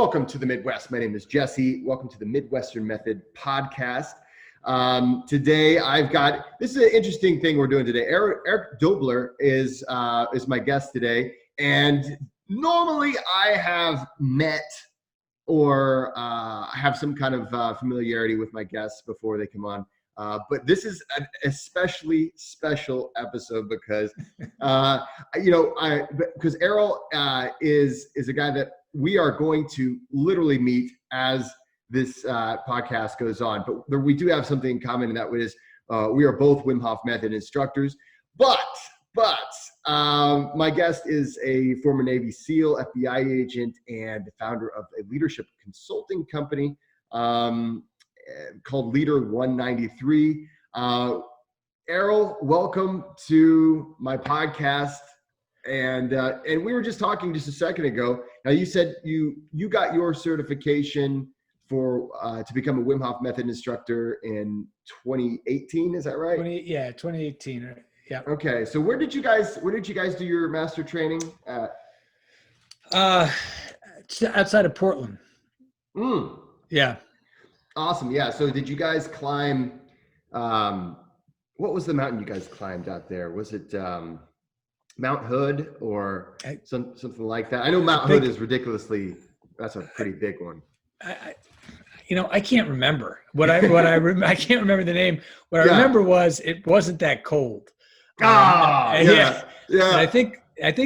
Welcome to the Midwest. My name is Jesse. Welcome to the Midwestern Method Podcast. Today this is an interesting thing we're doing today. Errol Doebler is my guest today. And normally I have met or have some kind of familiarity with my guests before they come on. But this is an especially special episode because, because Errol is a guy that we are going to literally meet as this podcast goes on. But we do have something in common, and that is we are both Wim Hof Method instructors. But my guest is a former Navy SEAL, FBI agent, and the founder of a leadership consulting company called Leader 193. Errol, welcome to my podcast. And we were just talking just a second ago. Now you said you got your certification for to become a Wim Hof Method instructor in 2018. Is that right? 2018. Yeah. Okay. So where did you guys do your master training at? Outside of Portland. Yeah. Awesome. Yeah. So did you guys climb? What was the mountain you guys climbed out there? Was it Mount Hood or something like that? I know Mount Hood is that's a pretty big one. I can't remember I can't remember the name. What I remember was it wasn't that cold. Yeah. I think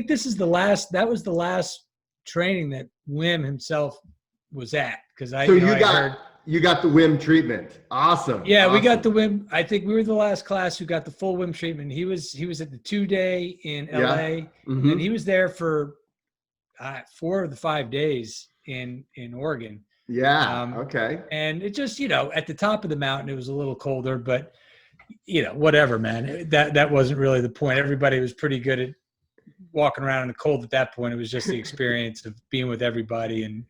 this is that was the last training that Wim himself was at. You got the Wim treatment. Awesome. Yeah, awesome. We got the Wim. I think we were the last class who got the full Wim treatment. He was at the 2-day in LA, Mm-hmm. and he was there for 4 of the 5 days in Oregon. Yeah. Okay. And it just, at the top of the mountain, it was a little colder, but whatever, man. That wasn't really the point. Everybody was pretty good at walking around in the cold at that point. It was just the experience of being with everybody and,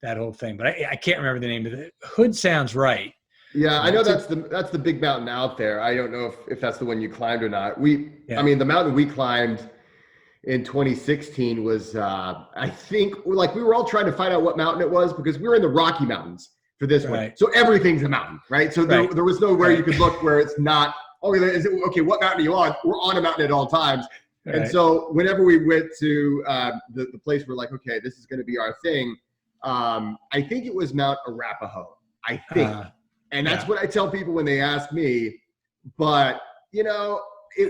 that whole thing. But I can't remember the name of it. Hood sounds right. Yeah, I know that's the big mountain out there. I don't know if that's the one you climbed or not. I mean, the mountain we climbed in 2016 was, I think, we were all trying to find out what mountain it was because we were in the Rocky Mountains for this one. So everything's a mountain, right? So there was nowhere you could look where it's not, okay, what mountain are you on? We're on a mountain at all times. Right. And so whenever we went to the place, we're like, okay, this is going to be our thing. I think it was Mount Arapahoe, I think. And that's what I tell people when they ask me, but it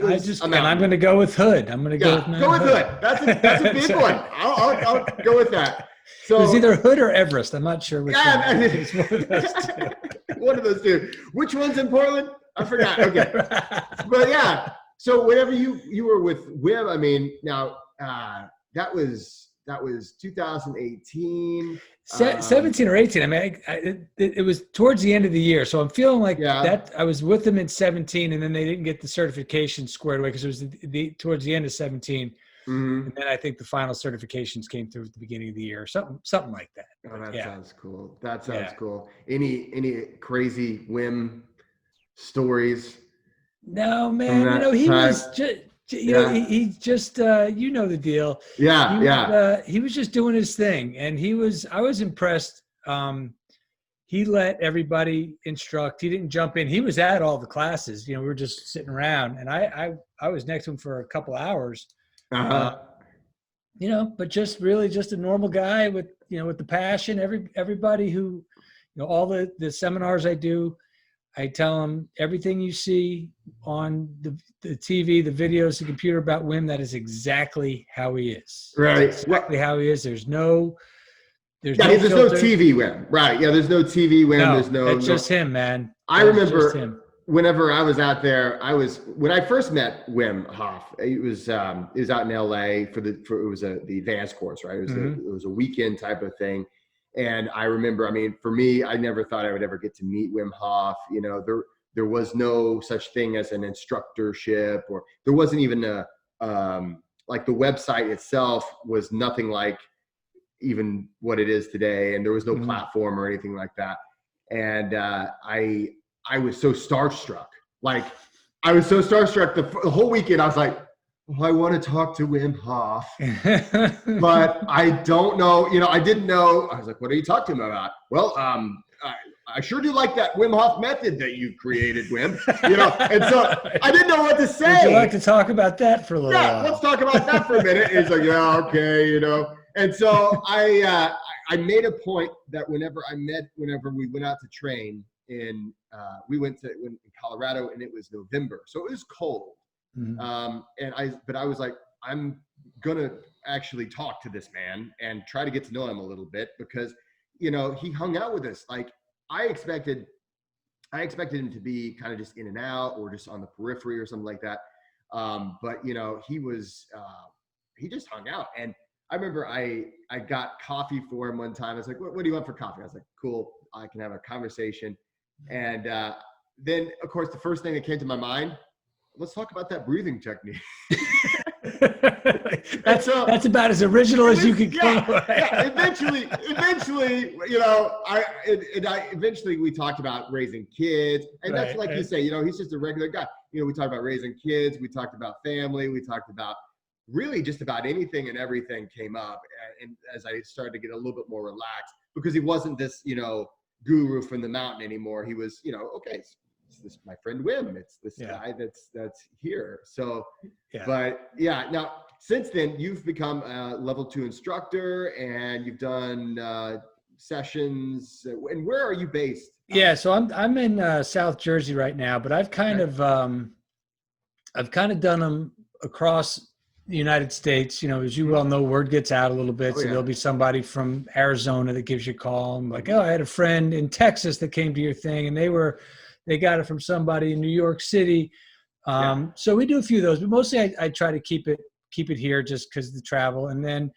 was and I'm going to go with Hood. I'm going to go with Hood. That's a big one. I'll go with that. So it was either Hood or Everest. I'm not sure which one. It's one of those two. One of those two. Which one's in Portland? I forgot. Okay. But yeah. So whenever you were with Wim, I mean, now that was 2018. 17 or 18. I mean, it was towards the end of the year. So I'm feeling like that I was with them in 17 and then they didn't get the certification squared away because it was towards the end of 17. Mm-hmm. And then I think the final certifications came through at the beginning of the year, something like that. Oh, that sounds cool. That sounds cool. Any crazy Wim stories? No, man. He was just, he just, the deal. He he was just doing his thing. And I was impressed. He let everybody instruct. He didn't jump in. He was at all the classes. We were just sitting around and I was next to him for a couple hours, but just really just a normal guy with the passion. Everybody who, all the seminars I do, I tell them everything you see on the TV, the videos, the computer about Wim, that is exactly how he is. Right. That's exactly how he is. There's no no TV Wim. Right. Yeah. There's no TV Wim. It's just him, man. I remember whenever I was out there, when I first met Wim Hof, it was out in LA it was the advanced course, right? It was a weekend type of thing. And I remember, for me, I never thought I would ever get to meet Wim Hof. There was no such thing as an instructorship, or there wasn't even the website itself was nothing like even what it is today. And there was no platform or anything like that. And I was so starstruck. The whole weekend. I was like, well, I want to talk to Wim Hof, but I don't know. I didn't know. I was like, what are you talking about? Well, I sure do like that Wim Hof method that you created, Wim. And so I didn't know what to say. Would you like to talk about that for a little while? Let's talk about that for a minute. And he's like, yeah, okay, And so I made a point that whenever we went out to train we went in Colorado, and it was November, so it was cold. Mm-hmm. But I was like, I'm gonna actually talk to this man and try to get to know him a little bit, because he hung out with us. Like I expected him to be kind of just in and out, or just on the periphery or something like that. But he just hung out. And I remember I got coffee for him one time. I was like, what do you want for coffee? I was like, cool, I can have a conversation. And then, of course, the first thing that came to my mind, let's talk about that breathing technique. That's about as original as you could come. Yeah. Eventually, eventually we talked about raising kids, and that's like you say, he's just a regular guy. We talked about raising kids, we talked about family, we talked about really just about anything and everything came up. And as I started to get a little bit more relaxed, because he wasn't this, guru from the mountain anymore. He was, okay, this my friend Wim. It's this guy that's here. So, but now since then you've become a level 2 instructor, and you've done sessions. And where are you based? Yeah, so I'm in South Jersey right now, but I've kind of done them across the United States. As you well know, word gets out a little bit. So there'll be somebody from Arizona that gives you a call. I'm like, I had a friend in Texas that came to your thing, and they got it from somebody in New York City. So we do a few of those, but mostly I try to keep it here just because of the travel. And then,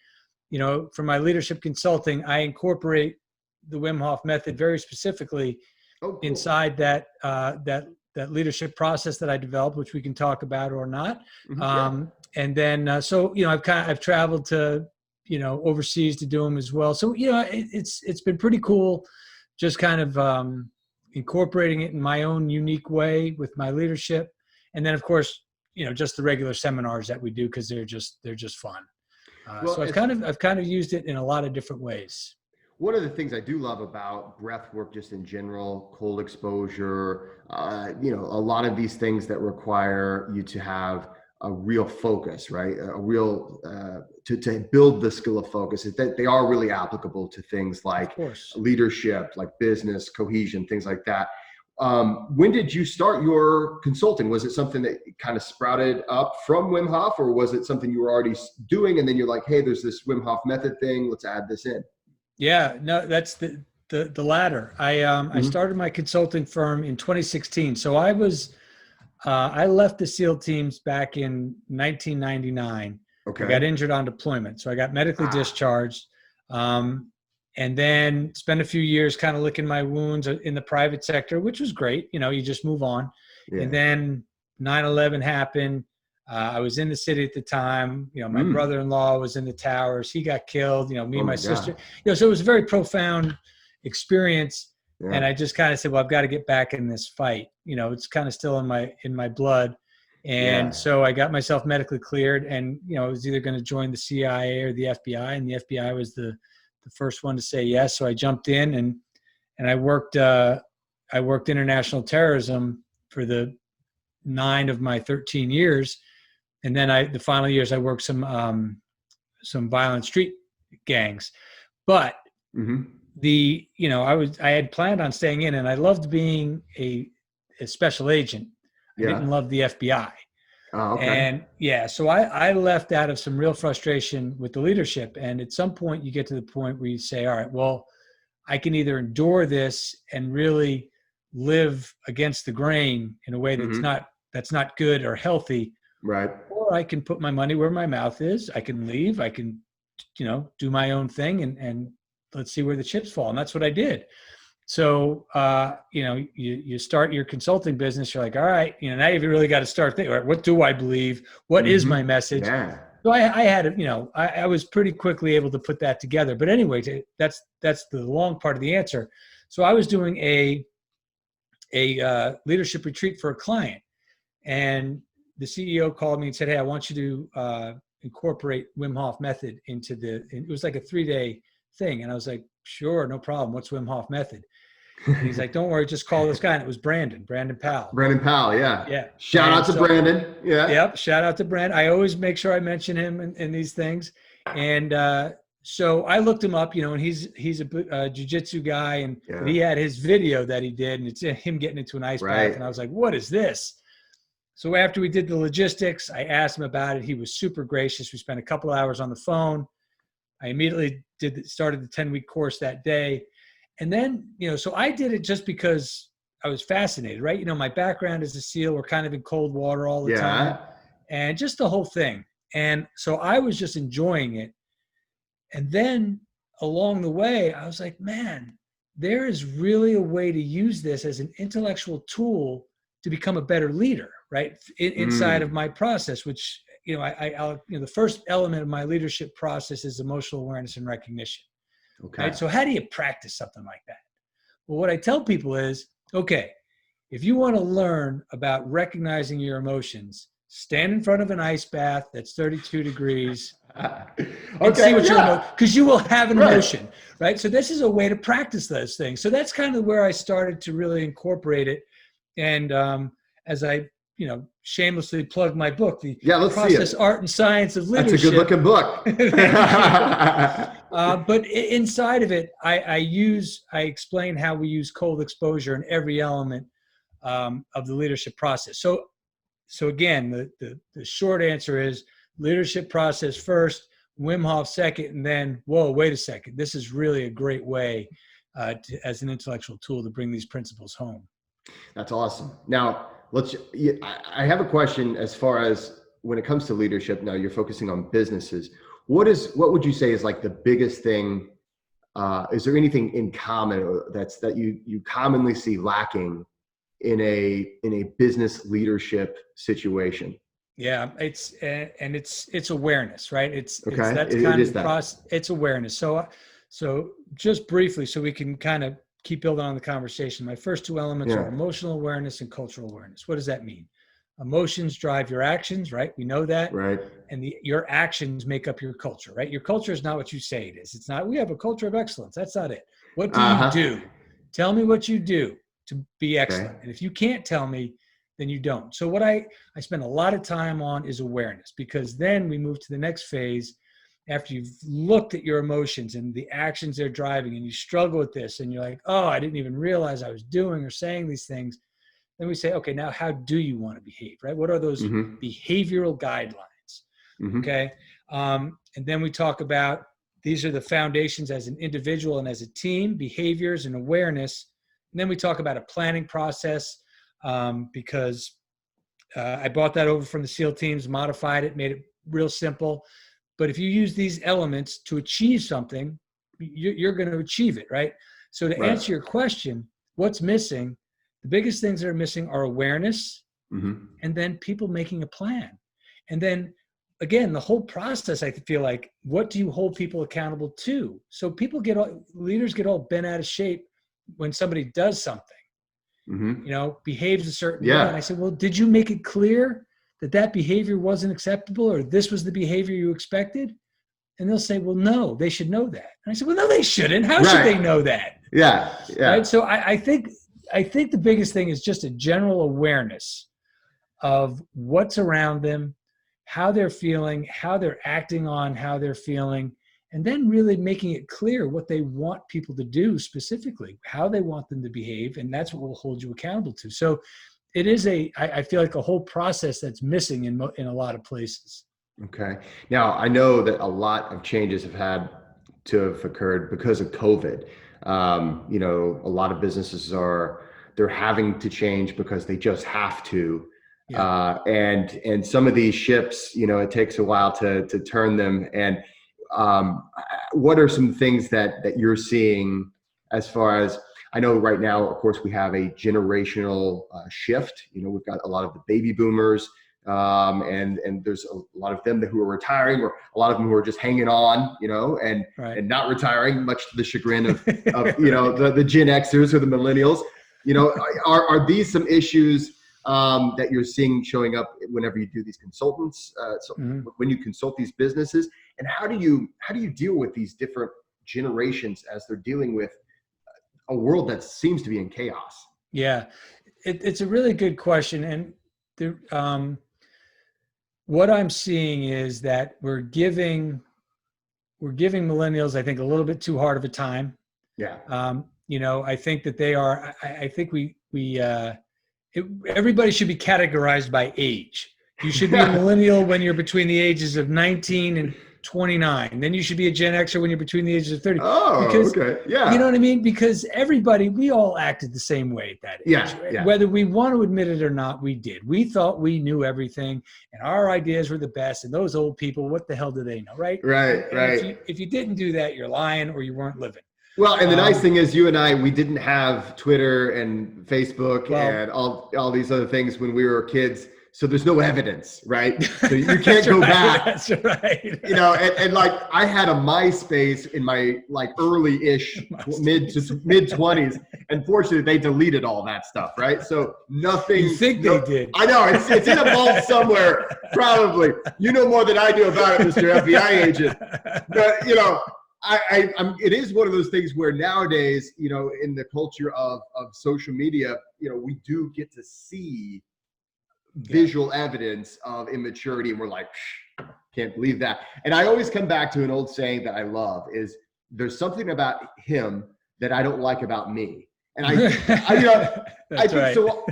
for my leadership consulting, I incorporate the Wim Hof method very specifically inside that leadership process that I developed, which we can talk about or not. And then, I've traveled to, overseas to do them as well. So, it's been pretty cool, just kind of incorporating it in my own unique way with my leadership. And then, of course, just the regular seminars that we do, because they're just fun. So I've kind of used it in a lot of different ways. One of the things I do love about breath work, just in general, cold exposure, a lot of these things that require you to have a real focus, right? A real, to build the skill of focus, is that they are really applicable to things like leadership, like business, cohesion, things like that. When did you start your consulting? Was it something that kind of sprouted up from Wim Hof, or was it something you were already doing, and then you're like, hey, there's this Wim Hof method thing, let's add this in? Yeah, no, that's the latter. I started my consulting firm in 2016. So I left the SEAL teams back in 1999. Okay. I got injured on deployment. So I got medically discharged, and then spent a few years kind of licking my wounds in the private sector, which was great. You just move on. Yeah. And then 9/11 happened. I was in the city at the time. My brother-in-law was in the towers. He got killed. Me and my sister. So it was a very profound experience. Yeah. And I just kind of said, well, I've got to get back in this fight. It's kind of still in my blood. And so I got myself medically cleared, and I was either going to join the CIA or the FBI, and the FBI was the first one to say yes. So I jumped in, and I worked international terrorism for the 9 of my 13 years. And then the final years, I worked some violent street gangs. But I had planned on staying in, and I loved being a special agent. I didn't love the FBI. Oh, okay. And so I left out of some real frustration with the leadership. And at some point you get to the point where you say, all right, well, I can either endure this and really live against the grain in a way that's not good or healthy. Right. Or I can put my money where my mouth is. I can leave. I can, do my own thing and let's see where the chips fall. And that's what I did. So, you start your consulting business. You're like, all right, now you've really got to start thinking, all right, what do I believe? What is my message? Yeah. So I had, I was pretty quickly able to put that together. But anyway, that's the long part of the answer. So I was doing a leadership retreat for a client, and the CEO called me and said, "Hey, I want you to incorporate Wim Hof method into it was like a 3-day thing." And I was like, "Sure, no problem. What's Wim Hof method?" And he's like, "Don't worry, just call this guy." And it was Brandon Powell. Brandon Powell, yeah. Yeah. Shout out to Brandon. Yeah. Yep. Shout out to Brandon. I always make sure I mention him in these things. And so I looked him up, and he's a jiu-jitsu guy, and he had his video that he did, and it's him getting into an ice bath. And I was like, "What is this?" So after we did the logistics, I asked him about it. He was super gracious. We spent a couple hours on the phone. I immediately started the 10-week course that day. And then, so I did it just because I was fascinated, right? My background as a SEAL, we're kind of in cold water all the time, and just the whole thing. And so I was just enjoying it. And then along the way, I was like, man, there is really a way to use this as an intellectual tool to become a better leader, right? Inside of my process, which, the first element of my leadership process is emotional awareness and recognition. Okay. Right? So how do you practice something like that? Well, what I tell people is, okay, if you want to learn about recognizing your emotions, stand in front of an ice bath that's 32 degrees and see what you're, because you will have an emotion, right? So this is a way to practice those things. So that's kind of where I started to really incorporate it. And as I, shamelessly plug my book, The Process, Art, and Science of Leadership. That's a good looking book. But inside of it, I explain how we use cold exposure in every element of the leadership process. So again, the short answer is leadership process first, Wim Hof second, and then, whoa, wait a second. This is really a great way as an intellectual tool to bring these principles home. That's awesome. Now, I have a question as far as when it comes to leadership. Now you're focusing on businesses. What would you say is like the biggest thing? Is there anything in common that you commonly see lacking in a business leadership situation? Yeah, it's awareness, right? It's awareness. So just briefly, so we can kind of keep building on the conversation. My first two elements are emotional awareness and cultural awareness. What does that mean? Emotions drive your actions, right? We know that. Right. And your actions make up your culture, right? Your culture is not what you say it is. It's not, we have a culture of excellence. That's not it. What do you do? Tell me what you do to be excellent. Okay. And if you can't tell me, then you don't. So what I spend a lot of time on is awareness, because then we move to the next phase. After you've looked at your emotions and the actions they're driving, and you struggle with this, and you're like, oh, I didn't even realize I was doing or saying these things. Then we say, okay, now how do you want to behave, right? What are those behavioral guidelines? Okay. And then we talk about, these are the foundations as an individual and as a team, behaviors and awareness. And then we talk about a planning process, because I brought that over from the SEAL teams, modified it, made it real simple. But if you use these elements to achieve something, you're going to achieve it, right? So to answer your question, what's missing? The biggest things that are missing are awareness, and then people making a plan. And then, again, the whole process, I feel like, what do you hold people accountable to? So leaders get all bent out of shape when somebody does something, behaves a certain way. And I said, well, did you make it clear that behavior wasn't acceptable, or this was the behavior you expected? And they'll say, well, no, they should know that. And I said, well, no, they shouldn't. How should they know that? Yeah. Right? So I think the biggest thing is just a general awareness of what's around them, how they're feeling, how they're acting on how they're feeling, and then really making it clear what they want people to do specifically, how they want them to behave, and that's what we'll hold you accountable to. So it is I feel like a whole process that's missing in a lot of places. Okay. Now, I know that a lot of changes have had to have occurred because of COVID. A lot of businesses they're having to change because they just have to. Yeah. And some of these ships, it takes a while to turn them. And what are some things that you're seeing as far as, I know right now, of course, we have a generational shift. We've got a lot of the baby boomers, and there's a lot of them who are retiring, or a lot of them who are just hanging on, and not retiring, much to the chagrin of the Gen Xers or the millennials. Are these some issues that you're seeing showing up whenever you do these consultants, when you consult these businesses? And how do you deal with these different generations as they're dealing with a world that seems to be in chaos? Yeah, it's a really good question. And what I'm seeing is that we're giving millennials, I think, a little bit too hard of a time. Yeah. I think that they are, I think everybody should be categorized by age. You should be a millennial when you're between the ages of 19 and 29. Then you should be a Gen Xer when you're between the ages of 30. Oh, okay. Yeah. You know what I mean? Because we all acted the same way at that age. Yeah. Whether we want to admit it or not, we did. We thought we knew everything and our ideas were the best. And those old people, what the hell do they know, right? Right. If you didn't do that, you're lying or you weren't living. Well, and the nice thing is you and I, we didn't have Twitter and Facebook and all these other things when we were kids. So there's no evidence, right? So you can't go back. That's right. And like I had a MySpace in my like early-ish mid 20s. And fortunately, they deleted all that stuff, right? So nothing. You think they did? I know. It's in a vault somewhere, probably. You know more than I do about it, Mr. FBI agent. But, it is one of those things where nowadays, in the culture of social media, we do get to see visual evidence of immaturity, and we're like, can't believe that. And I always come back to an old saying that I love is there's something about him that I don't like about me. And I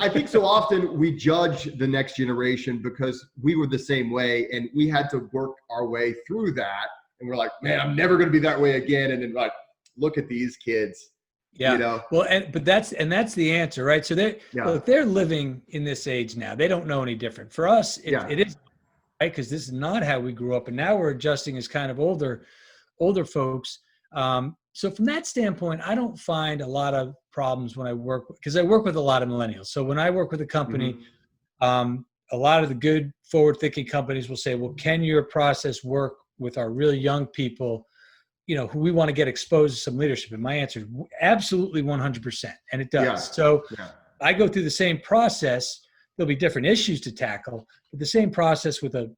think so often we judge the next generation because we were the same way and we had to work our way through that. And we're like, man, I'm never going to be that way again. And then like, look at these kids. Yeah. Well, but that's the answer, right? So they're living in this age now. They don't know any different. For us, it is, right? Because this is not how we grew up, and now we're adjusting as kind of older folks. So from that standpoint, I don't find a lot of problems when I work, because I work with a lot of millennials. So when I work with a company, a lot of the good forward-thinking companies will say, well, can your process work with our really young people, who we want to get exposed to some leadership? And my answer is absolutely 100%. And it does. Yeah. So I go through the same process. There'll be different issues to tackle, but the same process with a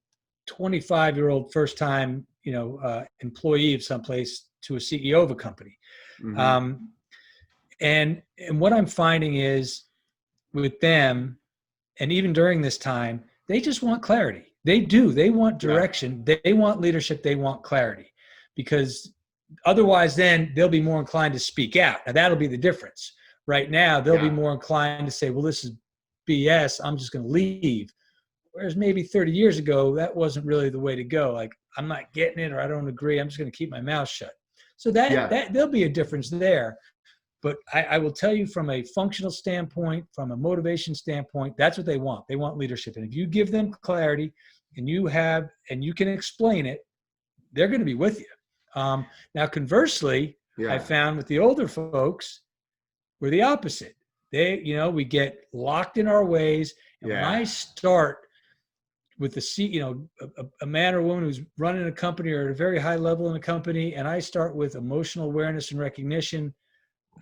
25-year-old first-time, employee of someplace to a CEO of a company. And what I'm finding is with them, and even during this time, they just want clarity. They do. They want direction. They want leadership. They want clarity, because otherwise then they'll be more inclined to speak out. Now that'll be the difference. Right now, they'll be more inclined to say, well, this is BS. I'm just going to leave. Whereas maybe 30 years ago, that wasn't really the way to go. Like, I'm not getting it, or I don't agree. I'm just going to keep my mouth shut. So that there'll be a difference there. But I will tell you, from a functional standpoint, from a motivation standpoint, that's what they want. They want leadership. And if you give them clarity and you can explain it, they're going to be with you. Now, conversely, I found with the older folks, we're the opposite. We get locked in our ways. And when I start with a man or woman who's running a company or at a very high level in a company, and I start with emotional awareness and recognition,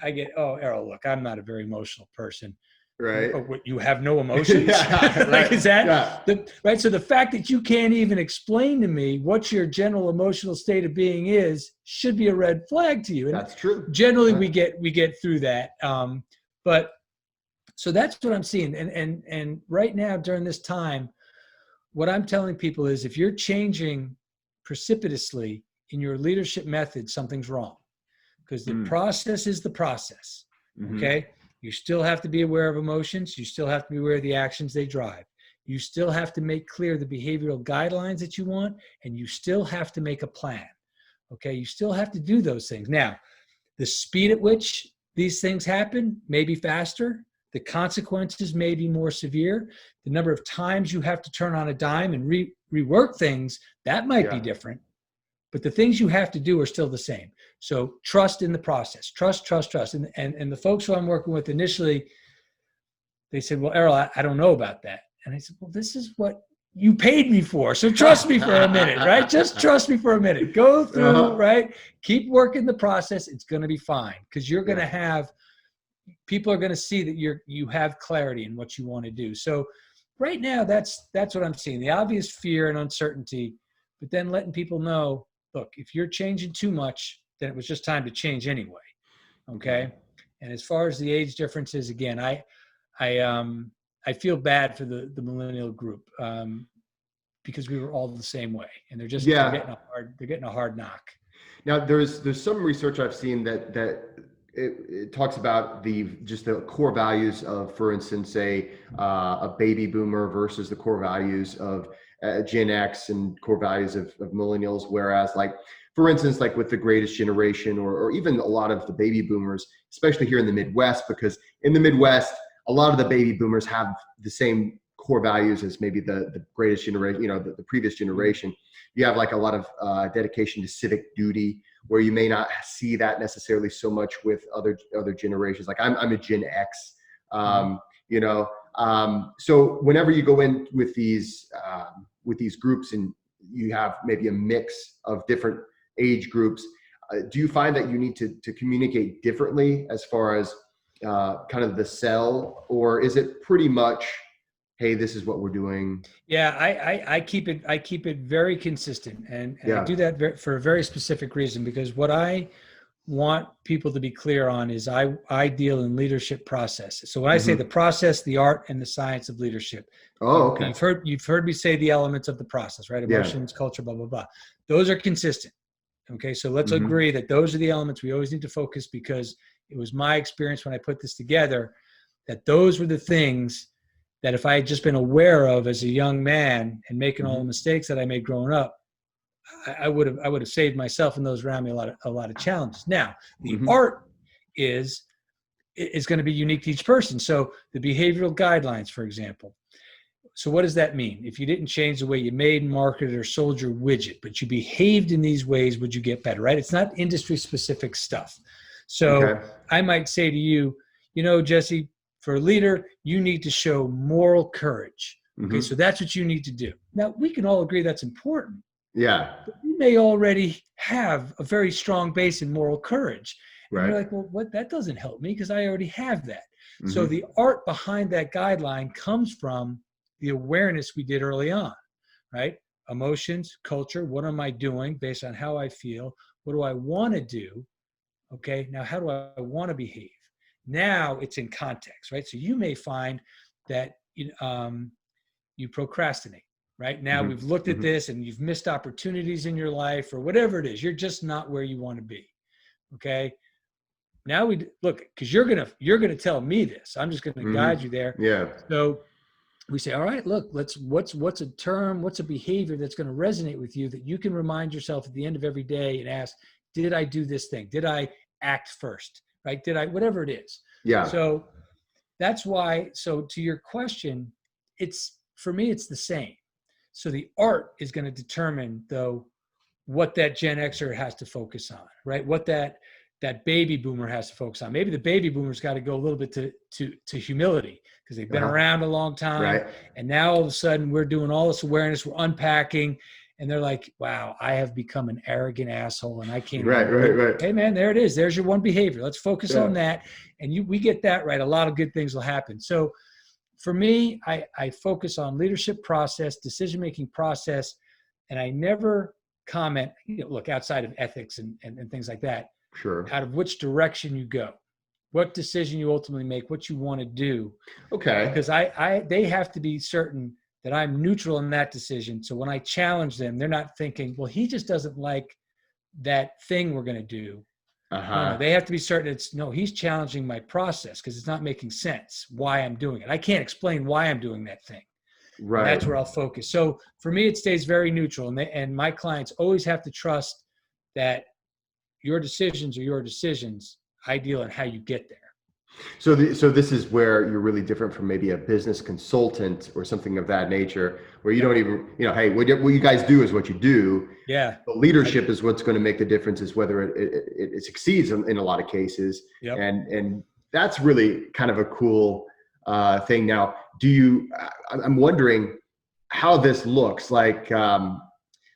I get, oh, Errol, look, I'm not a very emotional person. Right. What, you have no emotions? Right. Is that right? So the fact that you can't even explain to me what your general emotional state of being is should be a red flag to you. And that's true. Generally, we get through that. But so that's what I'm seeing. And right now during this time, what I'm telling people is, if you're changing precipitously in your leadership method, something's wrong, because the process is the process. Okay. You still have to be aware of emotions. You still have to be aware of the actions they drive. You still have to make clear the behavioral guidelines that you want, and you still have to make a plan. Okay. You still have to do those things. Now, the speed at which these things happen may be faster. The consequences may be more severe. The number of times you have to turn on a dime and rework things, that might be different. But the things you have to do are still the same. So trust in the process. Trust. And the folks who I'm working with initially, they said, well, Errol, I don't know about that. And I said, well, this is what you paid me for. So trust me for a minute, right? Just trust me for a minute. Go through, right? Keep working the process. It's going to be fine, because you're going to have people are going to see that you have clarity in what you want to do. So right now, that's what I'm seeing, the obvious fear and uncertainty, but then letting people know, look, if you're changing too much, then it was just time to change anyway. Okay. And as far as the age differences, again, I feel bad for the millennial group, because we were all the same way, and they're getting a hard knock. Now there's some research I've seen that it talks about the core values of, for instance, a baby boomer versus the core values of Gen X and core values of millennials. Whereas, like, for instance, like with the greatest generation, or even a lot of the baby boomers, especially here in the Midwest, because in the Midwest, a lot of the baby boomers have the same core values as maybe the greatest generation, the previous generation. You have like a lot of dedication to civic duty, where you may not see that necessarily so much with other generations. Like I'm a Gen X, so whenever you go in with these groups and you have maybe a mix of different age groups, do you find that you need to communicate differently as far as kind of the sell, or is it pretty much, hey, this is what we're doing? Yeah, I keep it very consistent, and I do that for a very specific reason, because what I want people to be clear on is I deal in leadership processes. So when I say the process, the art, and the science of leadership. Oh, okay. You've heard me say the elements of the process, right? Emotions, culture, blah, blah, blah. Those are consistent. Okay, so let's agree that those are the elements we always need to focus, because it was my experience when I put this together that those were the things that if I had just been aware of as a young man and making all the mistakes that I made growing up, I would have saved myself and those around me a lot of challenges. Now, the art is going to be unique to each person. So the behavioral guidelines, for example. So what does that mean? If you didn't change the way you made, marketed, or sold your widget, but you behaved in these ways, would you get better, right? It's not industry specific stuff. So I might say to you, Jesse, for a leader, you need to show moral courage. Okay, so that's what you need to do. Now, we can all agree that's important. Yeah. But you may already have a very strong base in moral courage. And you're like, well, that doesn't help me because I already have that. So the art behind that guideline comes from the awareness we did early on, right? Emotions, culture, what am I doing based on how I feel? What do I want to do? Okay, now how do I want to behave? Now it's in context, right? So you may find that you procrastinate, right? Now we've looked at this and you've missed opportunities in your life or whatever it is. You're just not where you want to be, okay? Now we look, because you're gonna tell me this. I'm just gonna guide you there. Yeah. So we say, all right, look, what's a term, what's a behavior that's going to resonate with you that you can remind yourself at the end of every day and ask, did I do this thing? Did I act first? Right? Did I, whatever it is. Yeah. So that's why, so to your question, for me, it's the same. So the art is going to determine though, what that Gen Xer has to focus on, right? What that baby boomer has to focus on. Maybe the baby boomer's got to go a little bit to humility because they've been around a long time. Right. And now all of a sudden we're doing all this awareness, we're unpacking, and they're like, wow, I have become an arrogant asshole and I can't. Right. Hey man, there it is. There's your one behavior. Let's focus on that. And we get that right. A lot of good things will happen. So for me, I focus on leadership process, decision-making process, and I never comment, look, outside of ethics and things like that. Sure. Out of which direction you go, what decision you ultimately make, what you want to do. Okay. Because they have to be certain that I'm neutral in that decision. So when I challenge them, they're not thinking, well, he just doesn't like that thing we're going to do. No, they have to be certain he's challenging my process because it's not making sense why I'm doing it. I can't explain why I'm doing that thing. Right. And that's where I'll focus. So for me, it stays very neutral. And my clients always have to trust that your decisions are your decisions. I deal in how you get there. So this is where you're really different from maybe a business consultant or something of that nature, where you don't even, hey, what you guys do is what you do. Yeah. The leadership is what's going to make the difference, is whether it succeeds in a lot of cases. Yep. And that's really kind of a cool thing. Now, I'm wondering how this looks like.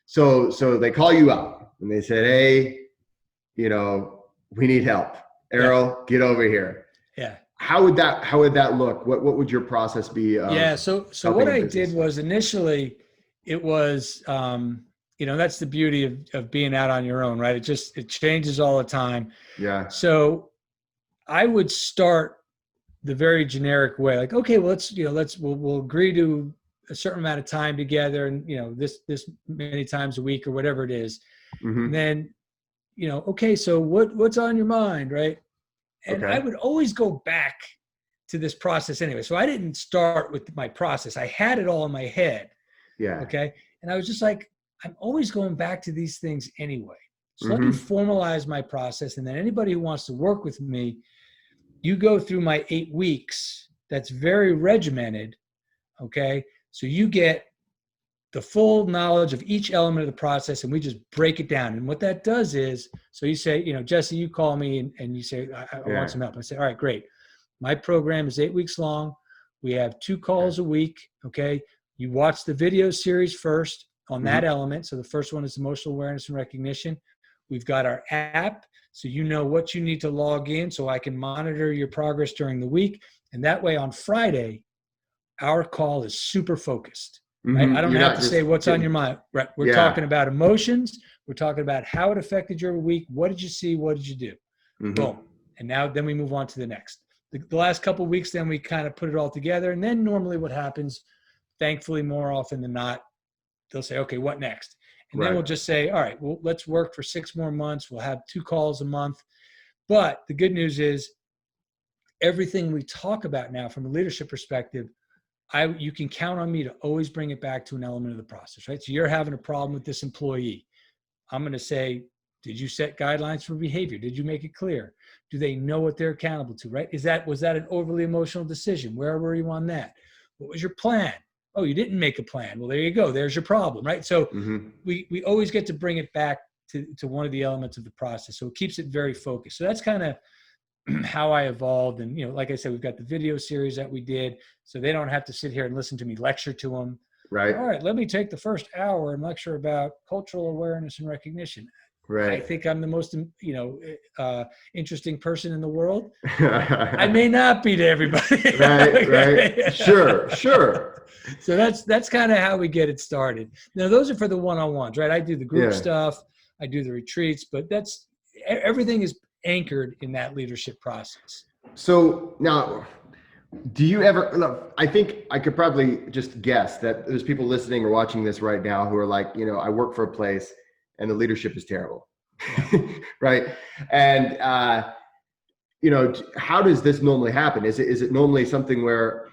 So they call you up and they said, hey, we need help. Errol, get over here. Yeah. how would that look? What would your process be? So what I did was initially it was, that's the beauty of being out on your own, right? It changes all the time. Yeah. So I would start the very generic way, like, okay, well, we'll agree to a certain amount of time together, and this many times a week or whatever it is. Mm-hmm. And then, okay, so what's on your mind, right? And I would always go back to this process anyway. So I didn't start with my process. I had it all in my head. Yeah. Okay. And I was just like, I'm always going back to these things anyway. So let Mm-hmm. me formalize my process. And then anybody who wants to work with me, you go through my 8 weeks. That's very regimented. Okay. So you get the full knowledge of each element of the process, and we just break it down. And what that does is, so you say, Jesse, you call me and you say, I want some help. I say, all right, great. My program is 8 weeks long. We have 2 calls a week. Okay. You watch the video series first on that element. So the first one is emotional awareness and recognition. We've got our app. So you know what you need to log in so I can monitor your progress during the week. And that way on Friday, our call is super focused. Right? I don't have to say what's on your mind. Right? We're talking about emotions. We're talking about how it affected your week. What did you see? What did you do? Mm-hmm. Boom. And then we move on to the next. The last couple of weeks, then we kind of put it all together. And then normally what happens, thankfully, more often than not, they'll say, okay, what next? And then we'll just say, all right, well, let's work for 6 more months. We'll have 2 calls a month. But the good news is everything we talk about now from a leadership perspective, you can count on me to always bring it back to an element of the process, right? So you're having a problem with this employee. I'm going to say, did you set guidelines for behavior? Did you make it clear? Do they know what they're accountable to, right? Was that an overly emotional decision? Where were you on that? What was your plan? Oh, you didn't make a plan. Well, there you go. There's your problem, right? So we always get to bring it back to one of the elements of the process. So it keeps it very focused. So that's kind of how I evolved. And, like I said, we've got the video series that we did, so they don't have to sit here and listen to me lecture to them. Right. All right, let me take the first hour and lecture about cultural awareness and recognition. Right. I think I'm the most, interesting person in the world. I may not be to everybody. Right. Sure. So that's kind of how we get it started. Now, those are for the one-on-ones, right? I do the group stuff, I do the retreats, but everything is anchored in that leadership process. So now, do you ever, look, I think I could probably just guess that there's people listening or watching this right now who are like, I work for a place and the leadership is terrible. Right. And, how does this normally happen? Is it normally something where,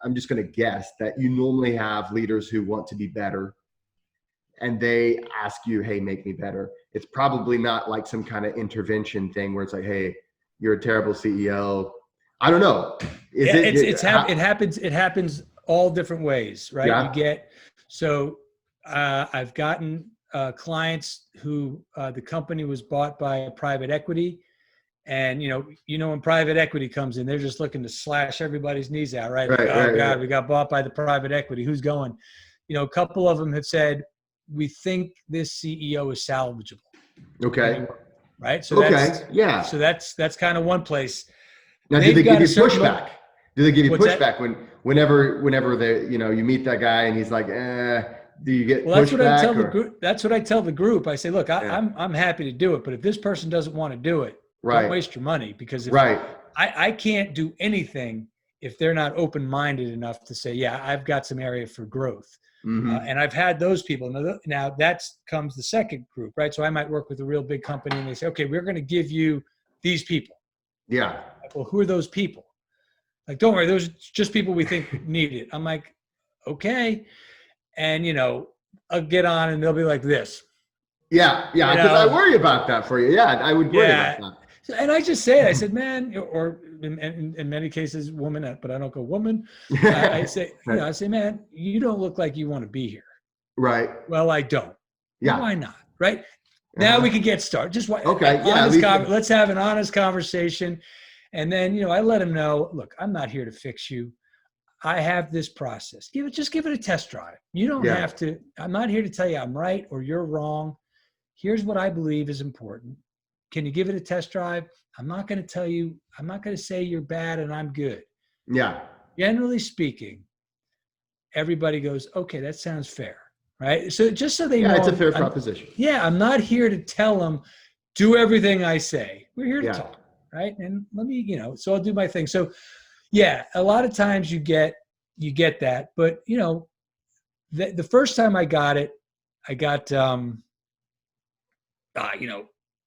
I'm just going to guess that you normally have leaders who want to be better and they ask you, hey, make me better. It's probably not like some kind of intervention thing where it's like, hey, you're a terrible CEO. I don't know. It happens all different ways, right? Yeah. I've gotten clients who the company was bought by a private equity. And, when private equity comes in, they're just looking to slash everybody's knees out, right? God, we got bought by the private equity. Who's going? A couple of them have said, we think this CEO is salvageable. Okay. Right. So that's kind of one place. Now, do they give you pushback? Do they give you pushback whenever they, you meet that guy and he's like, do you get pushback? That's what I tell the group. I say, look, I'm happy to do it, but if this person doesn't want to do it, don't waste your money, because I can't do anything if they're not open-minded enough to say, yeah, I've got some area for growth. And I've had those people. Now that comes the second group, right? So I might work with a real big company and they say, okay, we're going to give you these people. Yeah. Well, who are those people? Like, don't worry, those are just people we think need it. I'm like, okay. And, I'll get on and they'll be like this. Yeah. Because I worry about that for you. Yeah. I would worry about that. And I just say it. I said, man, or in many cases, woman, but I don't go woman. I say, man, you don't look like you want to be here. Right. Well, I don't. Yeah. Well, why not? Right. Now we can get started. Just okay. Let's have an honest conversation. And then, I let them know, look, I'm not here to fix you. I have this process. Just give it a test drive. You don't have to. I'm not here to tell you I'm right or you're wrong. Here's what I believe is important. can you give it a test drive? I'm not going to say you're bad and I'm good. Yeah. Generally speaking, everybody goes, okay, that sounds fair. Right. So just so they know, it's a fair proposition. I'm not here to tell them, do everything I say. We're here to talk. Right. And let me, so I'll do my thing. So yeah, a lot of times you get that, but the first time I got it, I got,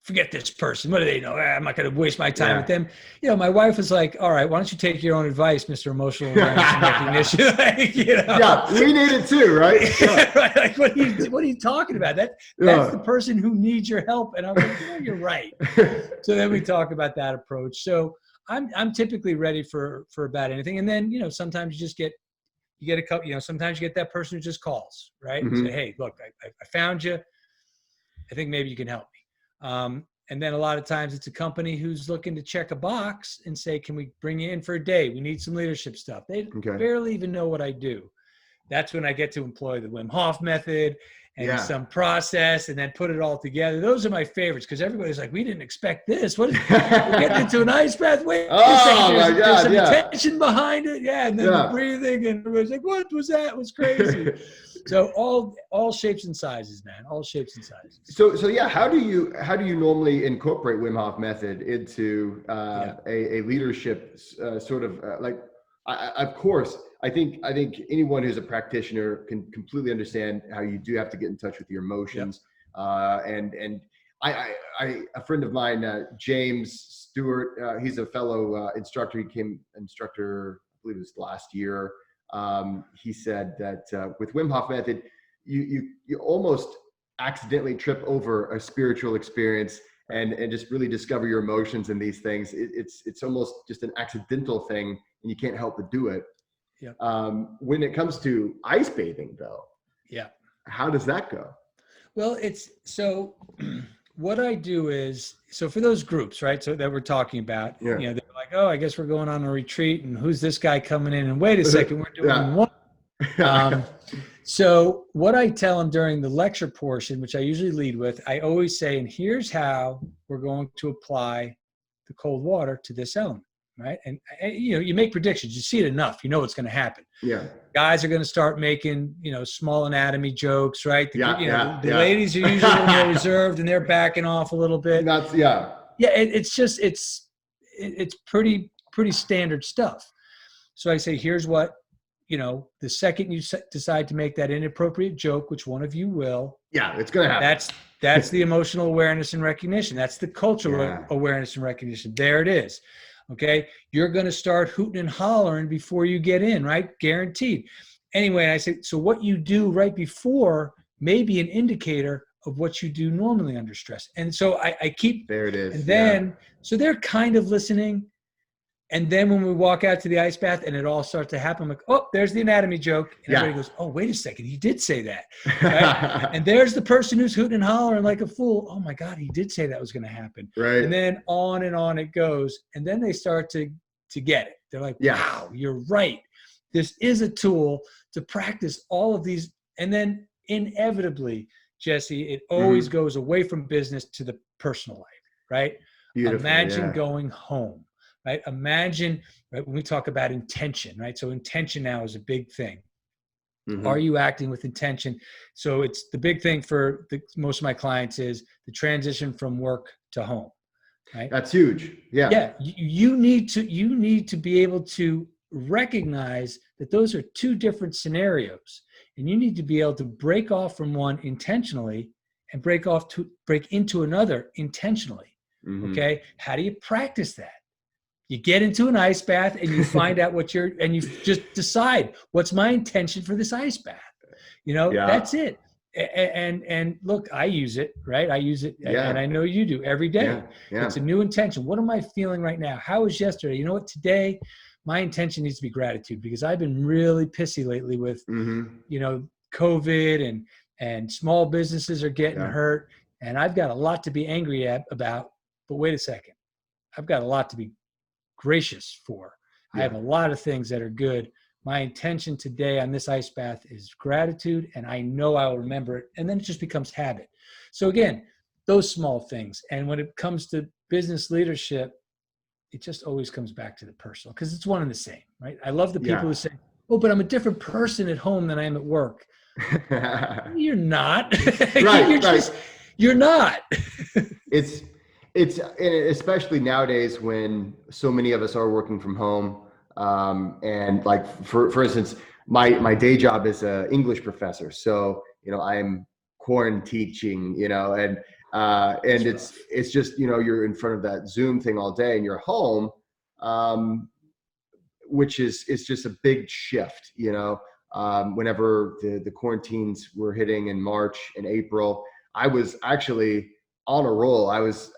forget this person. What do they know? I'm not going to waste my time with them. My wife was like, all right, why don't you take your own advice, Mr. Emotional Awareness and Recognition? Yeah, we need it too, right? Yeah. Right? Like, what are you talking about? That's the person who needs your help. And I'm like, yeah, you're right. So then we talk about that approach. So I'm typically ready for about anything. And then, sometimes you get a couple, sometimes you get that person who just calls, right? Mm-hmm. And say, hey, look, I found you. I think maybe you can help me. And then a lot of times it's a company who's looking to check a box and say, can we bring you in for a day? We need some leadership stuff. They barely even know what I do. That's when I get to employ the Wim Hof method and some process and then put it all together. Those are my favorites because everybody's like, we didn't expect this. We're getting into an ice bath. Wait a second. There's some tension behind it. Yeah. And then the breathing and everybody's like, what was that? It was crazy. So all shapes and sizes, man. All shapes and sizes. So how do you normally incorporate Wim Hof method into a leadership sort of of course, I think anyone who's a practitioner can completely understand how you do have to get in touch with your emotions. And a friend of mine, James Stewart, he's a fellow instructor. He became instructor, I believe it was last year. He said that with Wim Hof method, you almost accidentally trip over a spiritual experience and just really discover your emotions in these things. It's almost just an accidental thing, and you can't help but do it. Yeah. When it comes to ice bathing, though, how does that go? Well, what I do is, so for those groups, right, so that we're talking about, they're like, oh, I guess we're going on a retreat, and who's this guy coming in? And wait a second, we're doing one. So what I tell them during the lecture portion, which I usually lead with, I always say, and here's how we're going to apply the cold water to this element, right? And you make predictions. You see it enough. You know what's going to happen. Yeah. Guys are going to start making, small anatomy jokes, right? The ladies are usually a little more reserved, and they're backing off a little bit. It's pretty standard stuff. So I say, here's what, the second you decide to make that inappropriate joke, which one of you will, it's going to happen. That's the emotional awareness and recognition. That's the cultural awareness and recognition. There it is. Okay. You're going to start hooting and hollering before you get in, right? Guaranteed. Anyway, I say, so what you do right before may be an indicator of what you do normally under stress. And so I keep, there it is. And then, so they're kind of listening. And then when we walk out to the ice bath and it all starts to happen, I'm like, oh, there's the anatomy joke. And everybody goes, oh, wait a second. He did say that. Right? And there's the person who's hooting and hollering like a fool. Oh my God, he did say that was going to happen. Right. And then on and on it goes. And then they start to get it. They're like, wow, you're right. This is a tool to practice all of these. And then inevitably, Jesse, it always goes away from business to the personal life, right? Imagine going home. Right? Imagine, right, when we talk about intention, right? So intention now is a big thing. Mm-hmm. Are you acting with intention? So it's the big thing for most of my clients is the transition from work to home, right? That's huge. Yeah. Yeah. You need to be able to recognize that those are two different scenarios, and you need to be able to break off from one intentionally and break into another intentionally. Mm-hmm. Okay. How do you practice that? You get into an ice bath and you find out and you just decide what's my intention for this ice bath. That's it. And look, I use it, right? I use it and I know you do every day. Yeah. It's a new intention. What am I feeling right now? How was yesterday? You know what? Today, my intention needs to be gratitude because I've been really pissy lately with, COVID and small businesses are getting hurt. And I've got a lot to be angry about, but wait a second. I've got a lot to be gracious for. I have a lot of things that are good. My intention today on this ice bath is gratitude, and I know I will remember it. And then it just becomes habit. So again, those small things. And when it comes to business leadership, it just always comes back to the personal, because it's one and the same, right? I love the people who say, oh, but I'm a different person at home than I am at work. You're not. Right. You're not. It's and especially nowadays when so many of us are working from home. And like, for instance, my day job is an English professor. So, I'm quarantine teaching, and it's just, you're in front of that Zoom thing all day and you're home, which is just a big shift, whenever the quarantines were hitting in March and April, I was actually on a roll. I was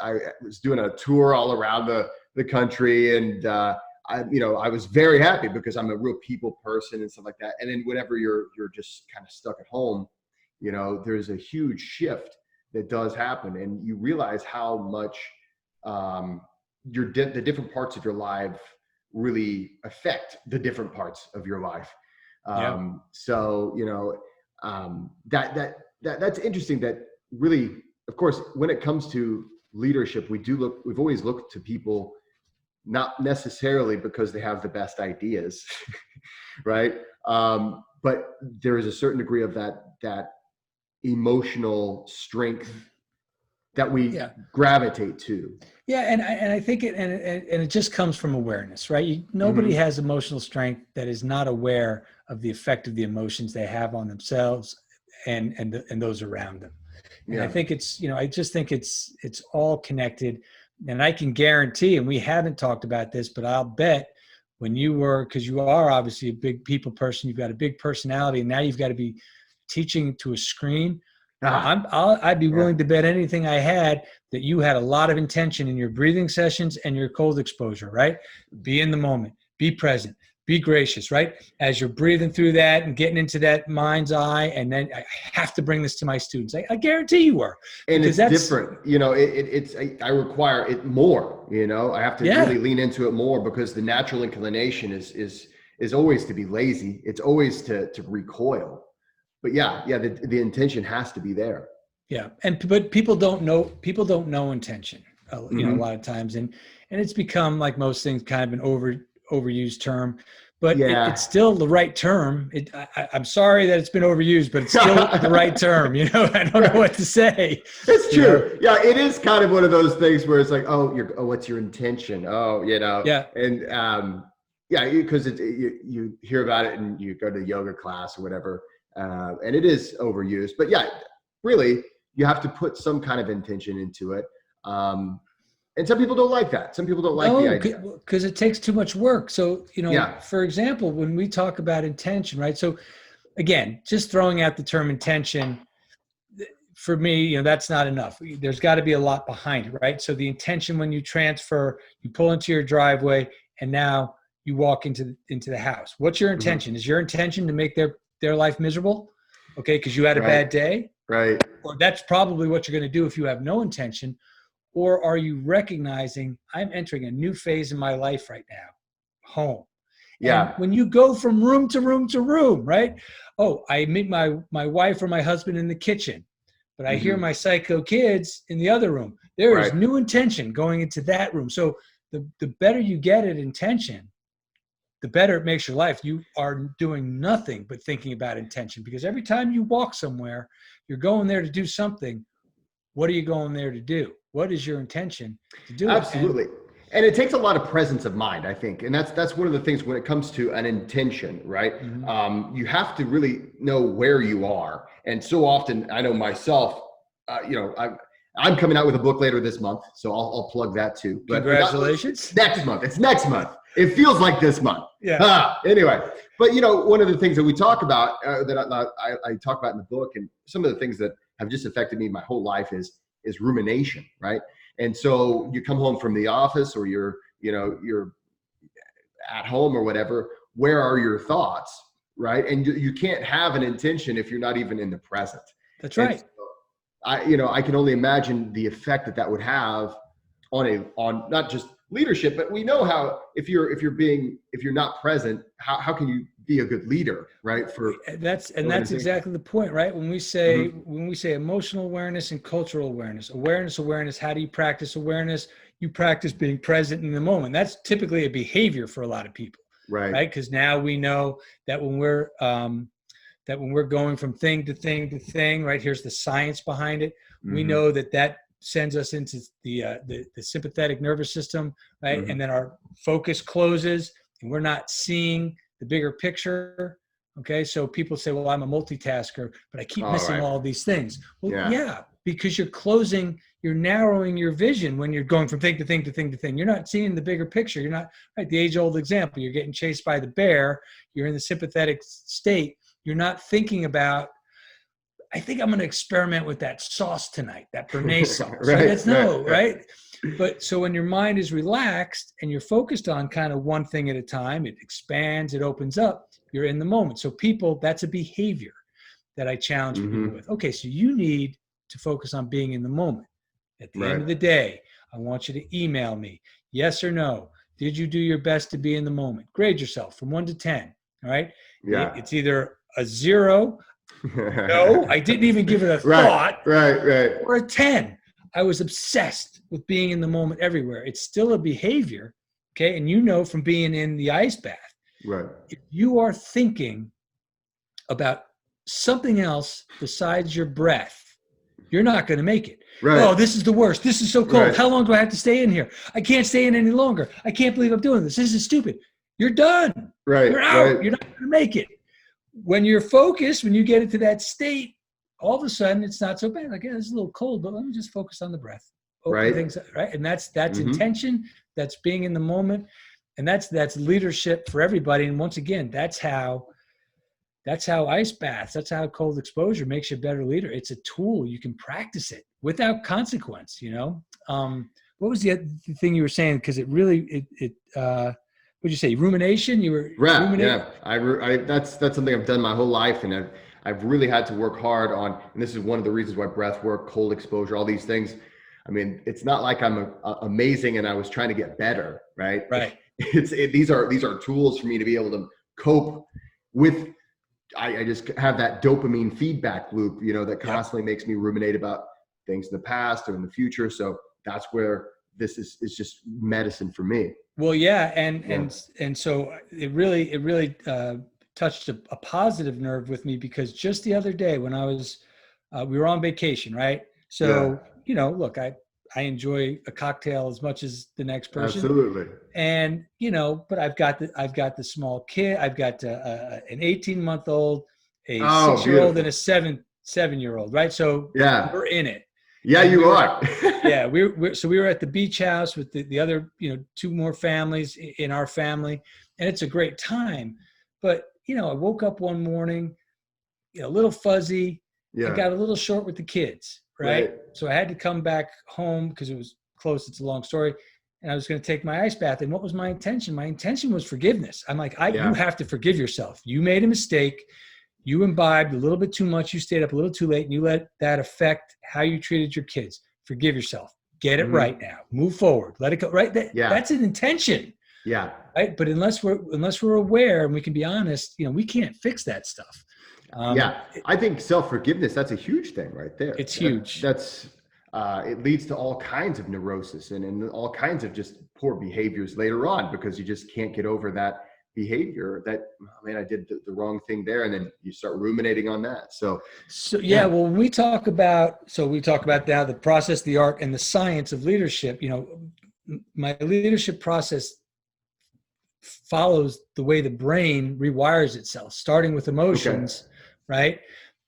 doing a tour all around the country, and I was very happy because I'm a real people person and stuff like that. And then whenever you're just kind of stuck at home, there's a huge shift that does happen, and you realize how much the different parts of your life really affect the different parts of your life. So that's interesting. That really, of course, when it comes to leadership, we've always looked to people, not necessarily because they have the best ideas, right? But there is a certain degree of that emotional strength that we gravitate to. Yeah, and I think it just comes from awareness, right? Nobody has emotional strength that is not aware of the effect of the emotions they have on themselves and those around them. And I think I just think it's all connected. And I can guarantee, and we haven't talked about this, but I'll bet when because you are obviously a big people person, you've got a big personality, and now you've got to be teaching to a screen. I'd be willing to bet anything I had that you had a lot of intention in your breathing sessions and your cold exposure, right? Be in the moment, be present, be gracious, right? As you're breathing through that and getting into that mind's eye, and then I have to bring this to my students. I guarantee you were. And it's different, I require it more, I have to really lean into it more, because the natural inclination is always to be lazy. It's always to recoil. But the intention has to be there. Yeah. But people don't know intention, a lot of times. And it's become, like most things, kind of an overused term, but it's still the right term. I'm sorry that it's been overused, but it's still the right term. I don't know what to say. It's true. Yeah. It is kind of one of those things where it's like, what's your intention? And, because you hear about it and you go to yoga class or whatever. And it is overused, but really, you have to put some kind of intention into it. And some people don't like that. Some people don't like the idea, because it takes too much work. So, for example, when we talk about intention, right? So again, just throwing out the term intention, for me, that's not enough. There's got to be a lot behind it, right? So the intention, when you transfer, you pull into your driveway, and now you walk into the house. What's your intention? Is your intention to make their life miserable? Okay, because you had a bad day? Right. Or that's probably what you're going to do if you have no intention. Or are you recognizing, I'm entering a new phase in my life right now, home. And when you go from room to room to room, right? Oh, I meet my wife or my husband in the kitchen, but I hear my psycho kids in the other room. There is new intention going into that room. So the better you get at intention, the better it makes your life. You are doing nothing but thinking about intention, because every time you walk somewhere, you're going there to do something. What are you going there to do? What is your intention to do? Absolutely. And it takes a lot of presence of mind, I think. And that's one of the things when it comes to an intention, right? You have to really know where you are. And so often, I know myself, I'm coming out with a book later this month, so I'll plug that too. But congratulations. Next month. It's next month. It feels like this month. Anyway, but one of the things that we talk about, that I talk about in the book, and some of the things that have just affected me my whole life is rumination, right? And so you come home from the office, or you're at home or whatever. Where are your thoughts, right? And you can't have an intention if you're not even in the present. That's right. I can only imagine the effect that would have on not just leadership, but we know how, if you're not present, how can you be a good leader, right? That's exactly the point, right? When we say emotional awareness and cultural awareness, how do you practice awareness? You practice being present in the moment. That's typically a behavior for a lot of people, right? Because now we know that when we're going from thing to thing to thing, right? Here's the science behind it. We know that sends us into the sympathetic nervous system, right? And then our focus closes, and we're not seeing the bigger picture. Okay, so people say, "Well, I'm a multitasker, but I keep missing all these things." Well, yeah, because you're narrowing your vision when you're going from thing to thing to thing to thing. You're not seeing the bigger picture. You're not, right? The age-old example: you're getting chased by the bear. You're in the sympathetic state. You're not thinking about, I think I'm going to experiment with that sauce tonight, that béarnaise sauce. Right? But so when your mind is relaxed and you're focused on kind of one thing at a time, it expands, it opens up, you're in the moment. So that's a behavior that I challenge people with. Okay, so you need to focus on being in the moment. At the end of the day, I want you to email me. Yes or no? Did you do your best to be in the moment? Grade yourself from 1 to 10. All right? Yeah. It's either a 0, no, I didn't even give it a thought. Right. Or a 10. I was obsessed with being in the moment everywhere. It's still a behavior, okay? And from being in the ice bath, right? If you are thinking about something else besides your breath, you're not going to make it. Right. Oh, this is the worst. This is so cold. Right. How long do I have to stay in here? I can't stay in any longer. I can't believe I'm doing this. This is stupid. You're done. Right. You're out. Right. You're not going to make it. When you're focused, when you get into that state, all of a sudden it's not so bad. Like, yeah, it's a little cold, but let me just focus on the breath. Open things, right? And that's intention. That's being in the moment, and that's leadership for everybody. And once again, that's how ice baths, that's how cold exposure makes you a better leader. It's a tool. You can practice it without consequence. What was the other thing you were saying? Because it really what'd you say? Rumination? You were ruminating? Yeah. That's something I've done my whole life, and I've really had to work hard on. And this is one of the reasons why breath work, cold exposure, all these things. I mean, it's not like I'm amazing and I was trying to get better, right? Right. These are tools for me to be able to cope with. I just have that dopamine feedback loop, that constantly makes me ruminate about things in the past or in the future. So that's where this is just medicine for me. Well, yeah. And so it really touched a positive nerve with me, because just the other day when I was, we were on vacation, right? So, look, I enjoy a cocktail as much as the next person. Absolutely. And, but I've got the small kid. I've got an 18-month-old, a 6-year-old, and a 7-year-old, right? So we're in it. Yeah, and you are. Yeah, we were at the beach house with the other, 2 more families in our family, and it's a great time. But, I woke up one morning, a little fuzzy. I got a little short with the kids, right? So I had to come back home because it was close. It's a long story. And I was going to take my ice bath. And what was my intention? My intention was forgiveness. I'm like, you have to forgive yourself. You made a mistake. You imbibed a little bit too much. You stayed up a little too late, and you let that affect how you treated your kids. Forgive yourself. Get it right now. Move forward. Let it go. Right? That's an intention. Yeah. Right. But unless we're aware and we can be honest, we can't fix that stuff. I think self-forgiveness, that's a huge thing right there. It's huge. It leads to all kinds of neurosis and all kinds of just poor behaviors later on, because you just can't get over that behavior that, I did the wrong thing there. And then you start ruminating on that. So well, when we talk about now the process, the art, and the science of leadership, my leadership process follows the way the brain rewires itself, starting with emotions, right?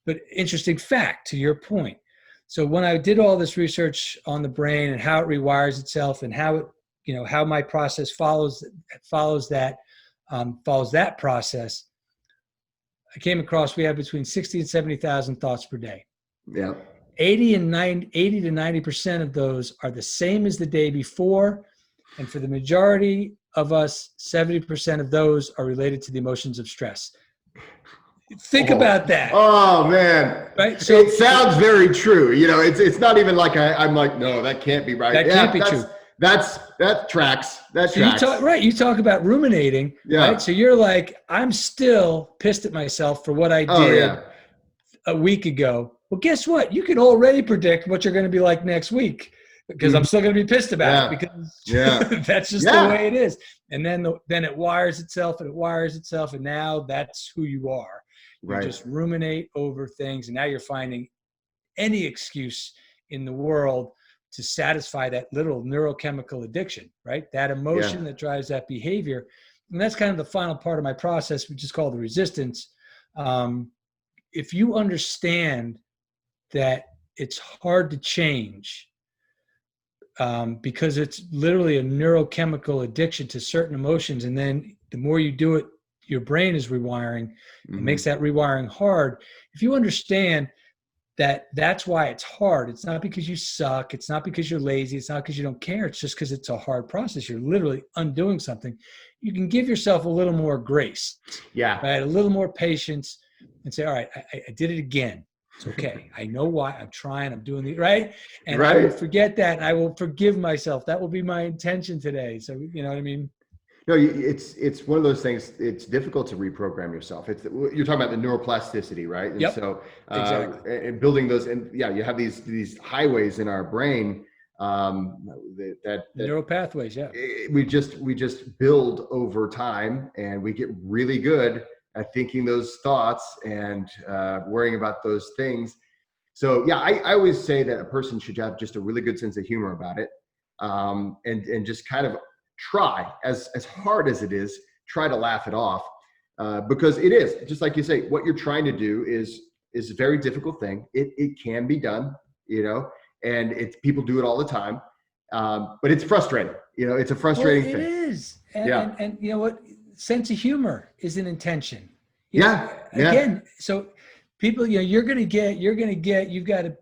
But interesting fact, to your point. So when I did all this research on the brain and how it rewires itself and how it, how my process follows that process, I came across we have between 60 and 70,000 thoughts per day. Yeah. 80 to 90% of those are the same as the day before. And for the majority of us, 70% of those are related to the emotions of stress. Think about that. Oh man. Right. So it sounds very true. It's not even like I'm like, no, that can't be right. That can't be true. that tracks. That So tracks. you talk about ruminating, right? So you're like, I'm still pissed at myself for what I did a week ago. Well, guess what? You can already predict what you're going to be like next week, because I'm still going to be pissed about it, because that's just the way it is. And then it wires itself, and now that's who you are. You just ruminate over things, and now you're finding any excuse in the world to satisfy that little neurochemical addiction, right? That emotion that drives that behavior. And that's kind of the final part of my process, which is called the resistance. If you understand that it's hard to change, because it's literally a neurochemical addiction to certain emotions, and then the more you do it, your brain is rewiring. It makes that rewiring hard. If you understand that that's why it's hard, it's not because you suck, it's not because you're lazy, it's not because you don't care, it's just because it's a hard process. You're literally undoing something. You can give yourself a little more grace, right? A little more patience, and say, all right, I did it again. It's okay. I know why. I'm trying. I'm doing it right. And I will forget that. And I will forgive myself. That will be my intention today. So, you know what I mean? No, it's one of those things. It's difficult to reprogram yourself. You're talking about the neuroplasticity, right? And so exactly. And building those, and you have these highways in our brain that neural pathways. We just build over time, and we get really good at thinking those thoughts and worrying about those things. So I always say that a person should have just a really good sense of humor about it, and just kind of try as hard as it is, try to laugh it off, because it is, just like you say, what you're trying to do is a very difficult thing. It can be done, and people do it all the time, but it's frustrating. It's a frustrating thing. It is, and you know what? Sense of humor is an intention. Again, so people, you've got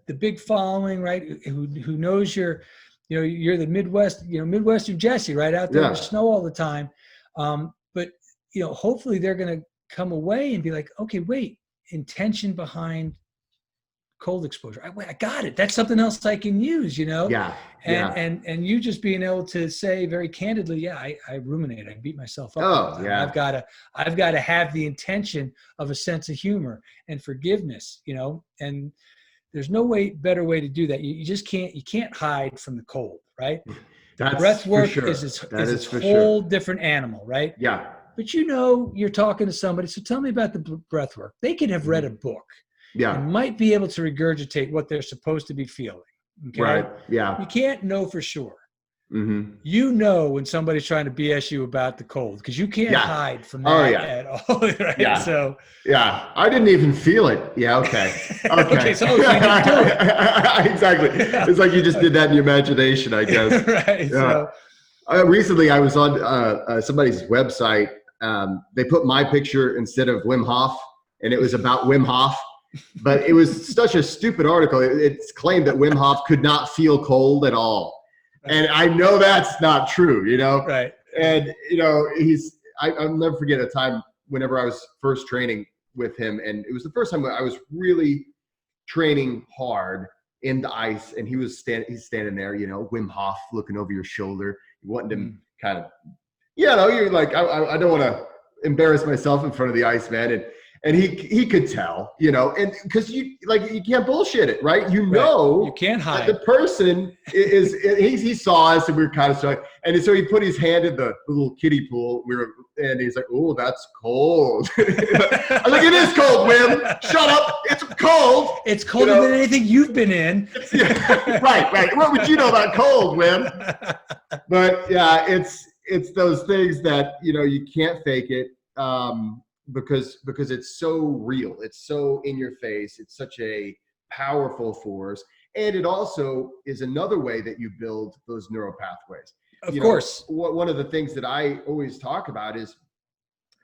the big following, right? Who knows you're the Midwestern Jesse, right out there in the snow all the time. But hopefully they're going to come away and be like, okay, wait, intention behind cold exposure. I got it. That's something else I can use, And you just being able to say very candidly, I ruminate. I beat myself up. I've got to have the intention of a sense of humor and forgiveness, and there's no better way to do that. You just can't hide from the cold, right? Breathwork is a whole different animal, right? Yeah. But you're talking to somebody. So tell me about the breathwork. They could have read a book. And might be able to regurgitate what they're supposed to be feeling. Okay? Right. Yeah. You can't know for sure. When somebody's trying to BS you about the cold, because you can't hide from that at all. Right? Yeah. So I didn't even feel it. Yeah. Okay. Okay. So you didn't do it. Exactly. It's like you just did that in your imagination, I guess. Right. Yeah. So recently, I was on somebody's website. They put my picture instead of Wim Hof, and it was about Wim Hof. But it was such a stupid article. It's claimed that Wim Hof could not feel cold at all. And I know that's not true, Right. And, I'll never forget a time whenever I was first training with him. And it was the first time I was really training hard in the ice. And he's standing there, Wim Hof looking over your shoulder. You wanted him kind of, you're like, I don't want to embarrass myself in front of the ice man. And he could tell, and because you can't bullshit it, right? You can't hide. The person he saw us, and we were kind of stuck. And so he put his hand in the little kiddie pool. And he's like, "Oh, that's cold." I was like, "It is cold, Wim. Shut up. It's cold. It's colder than anything you've been in." Right. What would you know about cold, Wim? But it's those things that you can't fake it. Because it's so real, it's so in your face, it's such a powerful force, and it also is another way that you build those neural pathways. Of course, one of the things that I always talk about is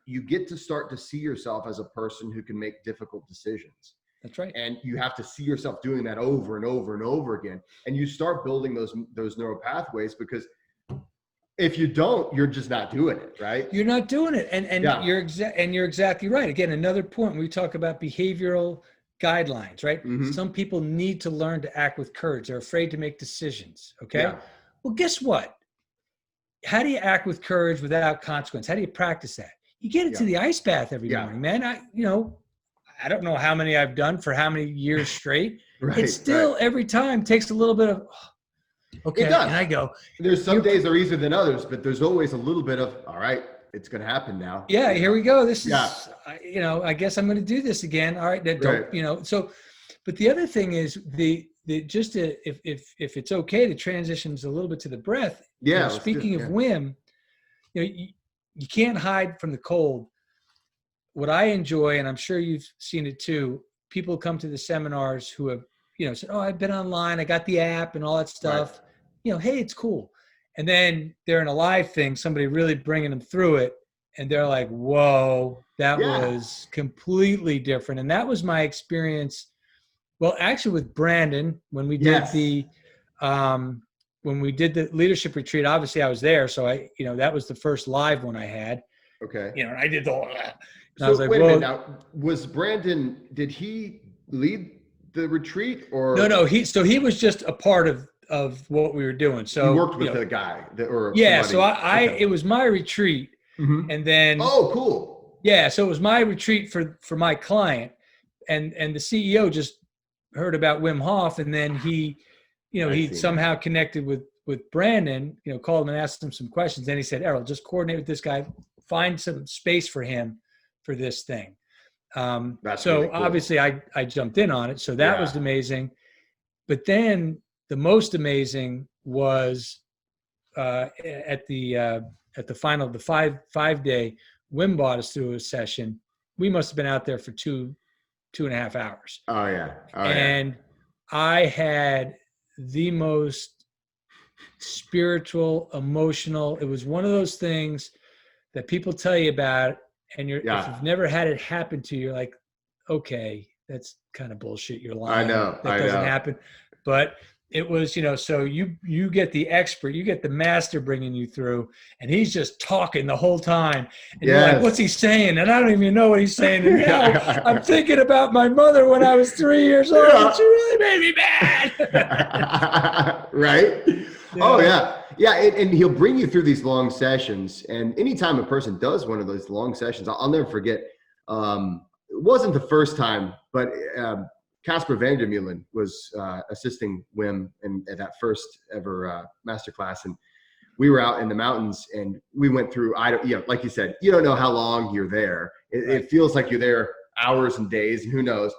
you get to start to see yourself as a person who can make difficult decisions. That's right. And you have to see yourself doing that over and over and over again, and you start building those neural pathways, because if you don't, you're just not doing it, right? You're not doing it, and you're exactly right. Again, another point when we talk about behavioral guidelines, right? Some people need to learn to act with courage. They're afraid to make decisions. Okay. Well, guess what? how do you act with courage without consequence? How do you practice that? You get into the ice bath every morning, man. I don't know how many I've done for how many years straight. It still every time takes a little bit of, okay. It does. And I go, there's some days are easier than others, but there's always a little bit of, all right, it's going to happen now. Yeah, here we go. This is, I guess I'm going to do this again. All right. So, but the other thing is if it's okay to transitions a little bit to the breath. Yeah. Speaking of Wim, you can't hide from the cold. What I enjoy, and I'm sure you've seen it too, people come to the seminars who have, said, oh, I've been online, I got the app and all that stuff. Right. Hey, it's cool. And then they're in a live thing, somebody really bringing them through it. And they're like, whoa, that was completely different. And that was my experience. Well, actually with Brandon, when we did the leadership retreat, obviously I was there. So that was the first live one I had. Okay. And I did the whole, so I was like, wait a minute now, was Brandon, did he lead the retreat or? No, he was just a part of what we were doing. So you worked with the guy it was my retreat. Mm-hmm. And then, oh, cool. Yeah. So it was my retreat for my client and the CEO just heard about Wim Hof. And then he somehow connected with Brandon, called him and asked him some questions. Then he said, Errol, just coordinate with this guy, find some space for him for this thing. So really cool. Obviously I jumped in on it. So that was amazing. But then the most amazing was at the final of the 5-day, Wim brought us through a session. We must have been out there for 2.5 hours. Oh yeah. And I had the most spiritual, emotional. It was one of those things that people tell you about, and if you've never had it happen to you, you're like, okay, that's kind of bullshit. You're lying. I know. That doesn't happen. But it was, so you get the expert, you get the master bringing you through, and he's just talking the whole time. And you're like, what's he saying? And I don't even know what he's saying. And now I'm thinking about my mother when I was 3 years old. And she really made me mad. Right? Yeah. Oh, yeah. Yeah, and he'll bring you through these long sessions. And anytime a person does one of those long sessions, I'll never forget. It wasn't the first time, but Casper Vandermeulen was assisting Wim at that first ever masterclass, and we were out in the mountains, and we went through. Like you said, you don't know how long you're there. It feels like you're there hours and days, and who knows.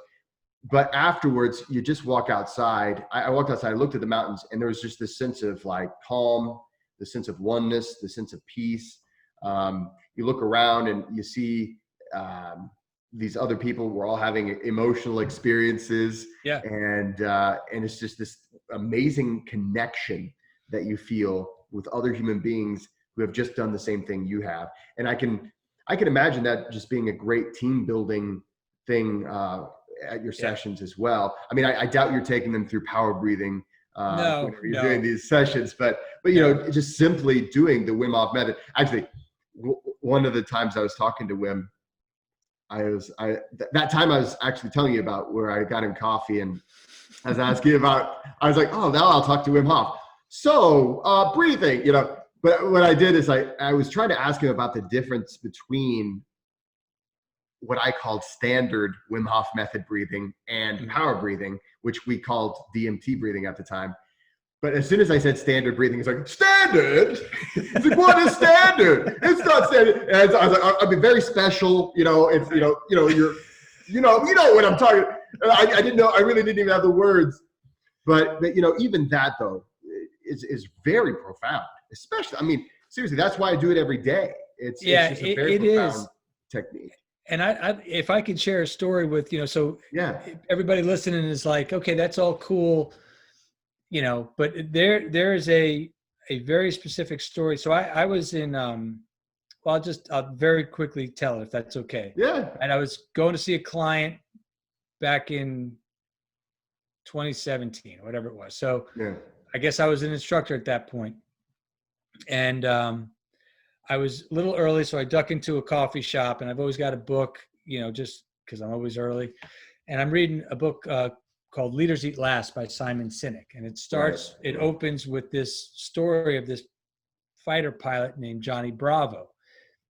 But afterwards, you just walk outside. I walked outside, I looked at the mountains, and there was just this sense of like calm, the sense of oneness, the sense of peace. You look around and you see these other people were all having emotional experiences. Yeah. And it's just this amazing connection that you feel with other human beings who have just done the same thing you have. And I can imagine that just being a great team building thing at your sessions as well. I mean, I doubt you're taking them through power breathing when you're doing these sessions, but just simply doing the Wim Hof method. Actually, one of the times I was talking to Wim, that time I was actually telling you about where I got him coffee, and I was asking about, I was like, oh, now I'll talk to Wim Hof. So breathing, but what I did is I was trying to ask him about the difference between what I called standard Wim Hof method breathing and power breathing, which we called DMT breathing at the time. But as soon as I said standard breathing, he's like, standard? He's like, what is standard? It's not standard. And I was like, I mean, very special, it's, you're, you know what I'm talking. I didn't know, I really didn't even have the words, but even that though is very profound, especially, I mean, seriously, that's why I do it every day. It's just a very profound technique. And if I could share a story with, everybody listening is like, okay, that's all cool. But there is a very specific story. So I was in, I'll very quickly tell it if that's okay. Yeah. And I was going to see a client back in 2017, whatever it was. So I guess I was an instructor at that point. And I was a little early, so I duck into a coffee shop, and I've always got a book, just because I'm always early. And I'm reading a book called Leaders Eat Last by Simon Sinek. And it opens with this story of this fighter pilot named Johnny Bravo.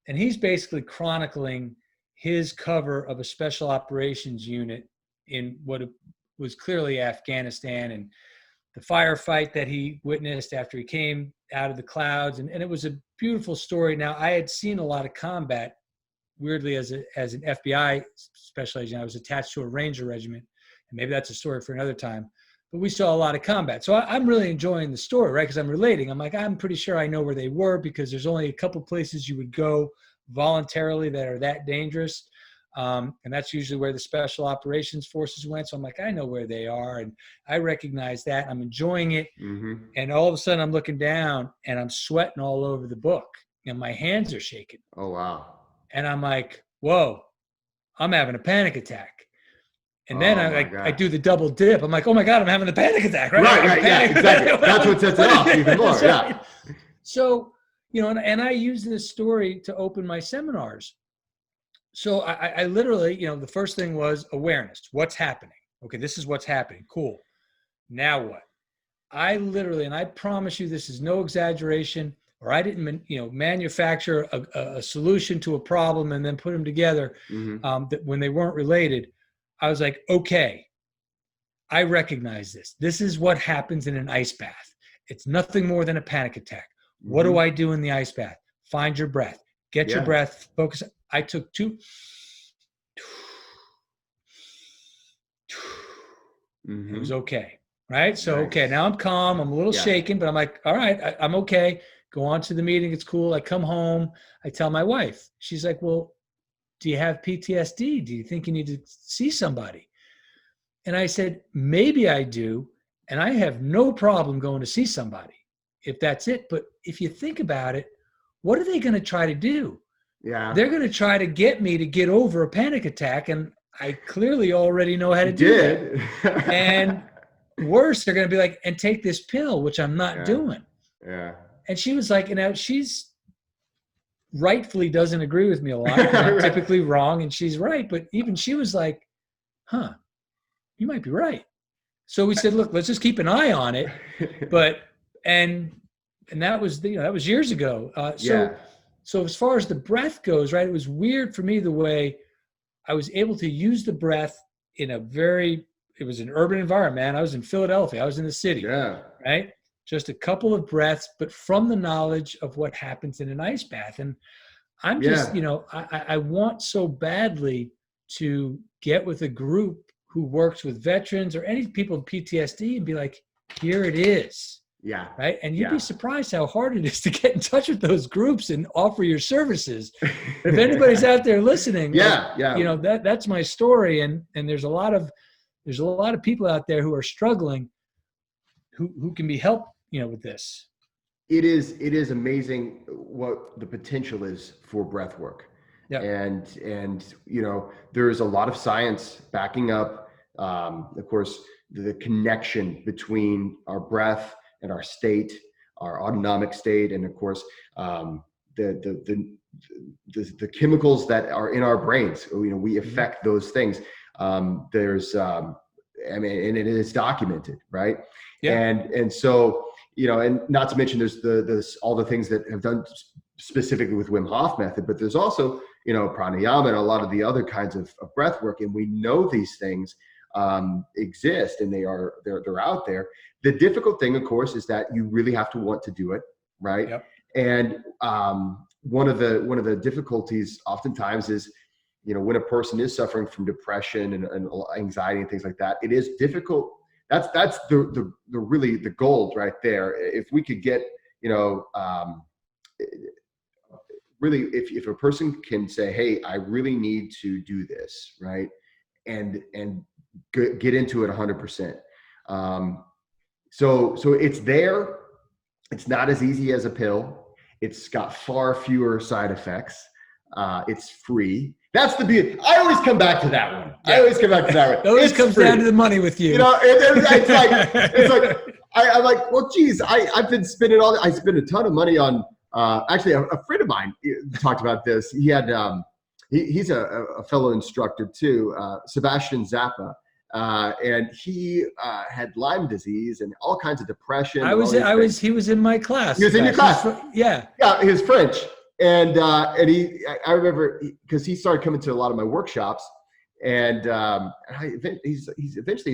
And he's basically chronicling his cover of a special operations unit in what was clearly Afghanistan, and the firefight that he witnessed after he came out of the clouds. And it was a beautiful story. Now, I had seen a lot of combat, weirdly, as an FBI special agent. I was attached to a Ranger regiment, and maybe that's a story for another time. But we saw a lot of combat. So I'm really enjoying the story, right? Because I'm relating. I'm like, I'm pretty sure I know where they were, because there's only a couple places you would go voluntarily that are that dangerous. And that's usually where the special operations forces went. So I'm like, I know where they are, and I recognize that. I'm enjoying it. Mm-hmm. And all of a sudden I'm looking down and I'm sweating all over the book, and my hands are shaking. Oh, wow. And I'm like, whoa, I'm having a panic attack. And then I do the double dip. I'm like, oh my God, I'm having a panic attack. Right. Yeah, exactly. That's what sets it off even more. Yeah. So, and I use this story to open my seminars. So I literally, the first thing was awareness. What's happening? Okay, this is what's happening. Cool. Now what? I literally, and I promise you this is no exaggeration, or I didn't, manufacture a solution to a problem and then put them together that when they weren't related. I was like, okay, I recognize this. This is what happens in an ice bath. It's nothing more than a panic attack. What do I do in the ice bath? Find your breath. Get your breath. Focus. I took 2. It was okay. Right? So, okay, now I'm calm. I'm a little shaken, but I'm like, all right, I'm okay. Go on to the meeting. It's cool. I come home. I tell my wife. She's like, well, do you have PTSD? Do you think you need to see somebody? And I said, maybe I do. And I have no problem going to see somebody if that's it. But if you think about it, what are they going to try to do? Yeah. They're going to try to get me to get over a panic attack. And I clearly already know how to do that. And worse, they're going to be like, and take this pill, which I'm not doing. Yeah. And she was like, she's rightfully doesn't agree with me a lot. I'm typically wrong, and she's right. But even she was like, you might be right. So we said, look, let's just keep an eye on it. But, and that was, that was years ago. So as far as the breath goes, right, it was weird for me the way I was able to use the breath in it was an urban environment, man. I was in Philadelphia. I was in the city, right? Just a couple of breaths, but from the knowledge of what happens in an ice bath. And I'm just, I want so badly to get with a group who works with veterans or any people with PTSD and be like, here it is. Yeah. Right. And you'd be surprised how hard it is to get in touch with those groups and offer your services. If anybody's out there listening, that's my story. And there's a lot of people out there who are struggling who can be helped, with this. It is amazing what the potential is for breath work. Yep. And there's a lot of science backing up, of course, the connection between our breath and our state, our autonomic state, and of course, the chemicals that are in our brains. We affect those things. There's, and it is documented, right? Yeah. And so, and not to mention there's all the things that have done specifically with Wim Hof method, but there's also, pranayama and a lot of the other kinds of breath work. And we know these things exist and they're out there. The difficult thing, of course, is that you really have to want to do it, right? Yep. And one of the difficulties oftentimes is, when a person is suffering from depression and anxiety and things like that, it is difficult. That's the really the gold right there. If we could get, really, if a person can say, hey, I really need to do this, right? And get into it 100%. So it's there. It's not as easy as a pill. It's got far fewer side effects. It's free. That's the beauty. I always come back to that one. It always comes down to the money with you. It's like I'm like, well, geez, I've been spending I spend a ton of money on. Actually, a friend of mine talked about this. He had he's a fellow instructor too, Sebastian Zappa, And he had Lyme disease and all kinds of depression. He was in my class. He was in your class. Yeah. Yeah, he was French. And I remember because he started coming to a lot of my workshops, and he's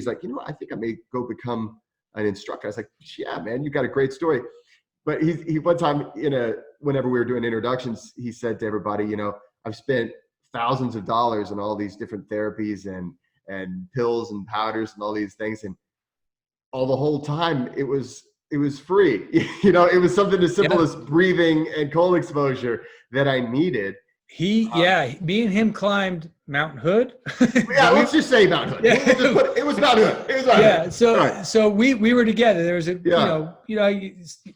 like, I think I may go become an instructor. I was like, yeah, man, you got a great story. But he one time whenever we were doing introductions, he said to everybody, I've spent thousands of dollars on all these different therapies and pills and powders and all these things, and all the whole time it was free. It was something as simple as breathing and cold exposure that I needed. Me and him climbed Mount Hood. Yeah, let's just say Mount Hood. Yeah. It was Mount Hood. So we were together. There was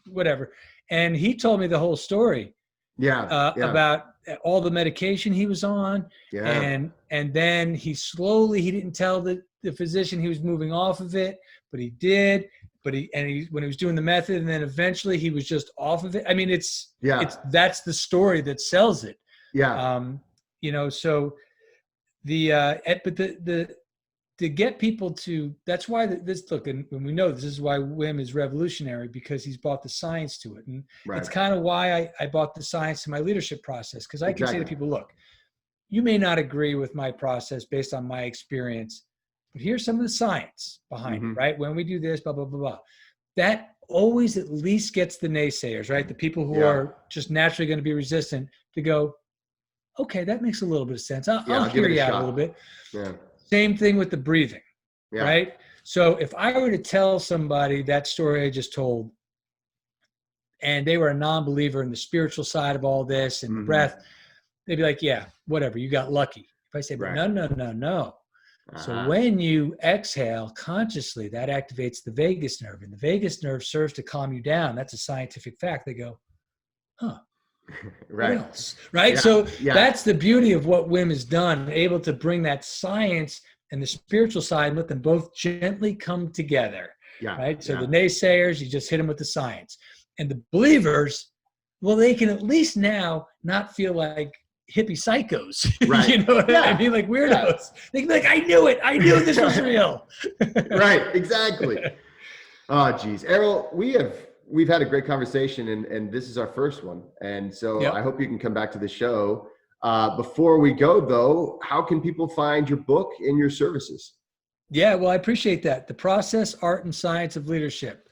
whatever. And he told me the whole story. About all the medication he was on. Yeah. And then he didn't tell the physician he was moving off of it, but he did. But when he was doing the method, and then eventually he was just off of it. I mean, that's the story that sells it. Yeah. So to get people to, that's why and we know this is why Wim is revolutionary, because he's brought the science to it. And it's kind of why I brought the science to my leadership process. Because I can say to people, look, you may not agree with my process based on my experience, but here's some of the science behind it, right? When we do this, blah, blah, blah, blah. That always at least gets the naysayers, right? The people who are just naturally going to be resistant to go, okay, that makes a little bit of sense. I'll hear you out a little bit. Yeah. Same thing with the breathing, right? So if I were to tell somebody that story I just told, and they were a non-believer in the spiritual side of all this and the breath, they'd be like, yeah, whatever, you got lucky. If I say, but no. So when you exhale consciously, that activates the vagus nerve, and the vagus nerve serves to calm you down. That's a scientific fact. They go, huh. Right. What else? Right. Yeah. So that's the beauty of what Wim has done, able to bring that science and the spiritual side and let them both gently come together. Yeah. Right. So the naysayers, you just hit them with the science, and the believers, well, they can at least now not feel like hippie psychos. Right. You know what I mean? Like weirdos. Yeah. They can be like, I knew it. I knew this was real. Right. Exactly. Oh, geez. Errol, we've had a great conversation, and this is our first one. And so I hope you can come back to the show. Before we go, though, how can people find your book and your services? Yeah, well, I appreciate that. The Process, Art, and Science of Leadership.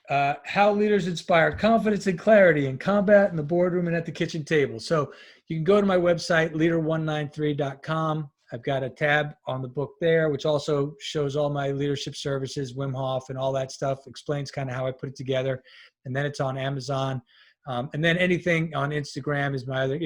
How leaders inspire confidence and clarity in combat, in the boardroom, and at the kitchen table. So you can go to my website, leader193.com. I've got a tab on the book there, which also shows all my leadership services, Wim Hof and all that stuff, explains kind of how I put it together. And then it's on Amazon. And then anything on Instagram is my other,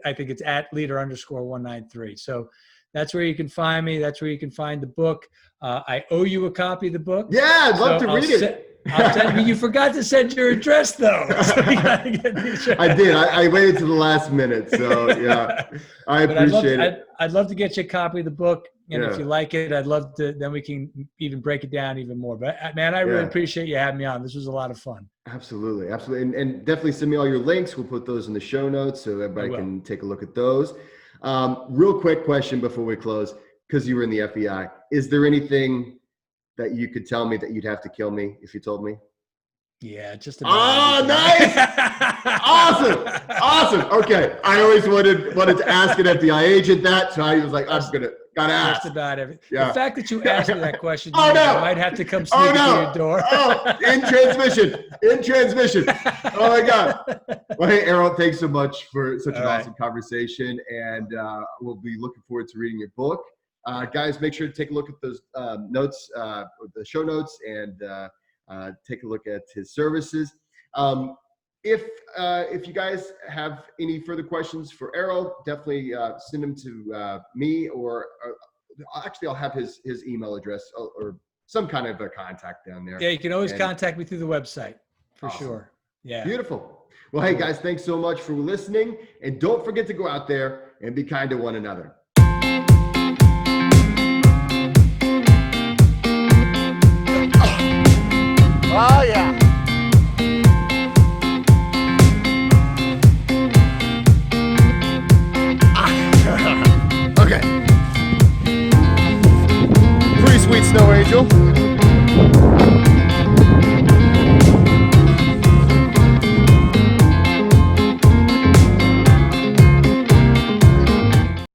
I think it's at leader_193. So that's where you can find me. That's where you can find the book. I owe you a copy of the book. Yeah, I'd love to read it. I'll tell you, you forgot to send your address though. So you gotta get the address. I did. I waited to the last minute. So yeah, I appreciate it. I'd love to get you a copy of the book. And if you like it, I'd love to, then we can even break it down even more. But man, I really appreciate you having me on. This was a lot of fun. Absolutely. Absolutely. And definitely send me all your links. We'll put those in the show notes so everybody can take a look at those. Real quick question before we close, because you were in the FBI. Is there anything that you could tell me that you'd have to kill me if you told me? Yeah, just about. Oh, nice. Awesome. Okay. I always wanted to ask an FBI agent that, so I was like, gotta ask. Just about everything. Yeah. The fact that you asked me that question, I might have to come sneak into your door. In transmission. Oh my God. Well, hey, Errol, thanks so much for such an awesome conversation, and we'll be looking forward to reading your book. Guys, make sure to take a look at those notes, the show notes, and take a look at his services. If you guys have any further questions for Errol, definitely send them to me, or actually I'll have his email address or some kind of a contact down there. Yeah, you can always contact me through the website for sure. Yeah. Beautiful. Well, hey guys, thanks so much for listening, and don't forget to go out there and be kind to one another. Oh yeah. Okay. Rachel.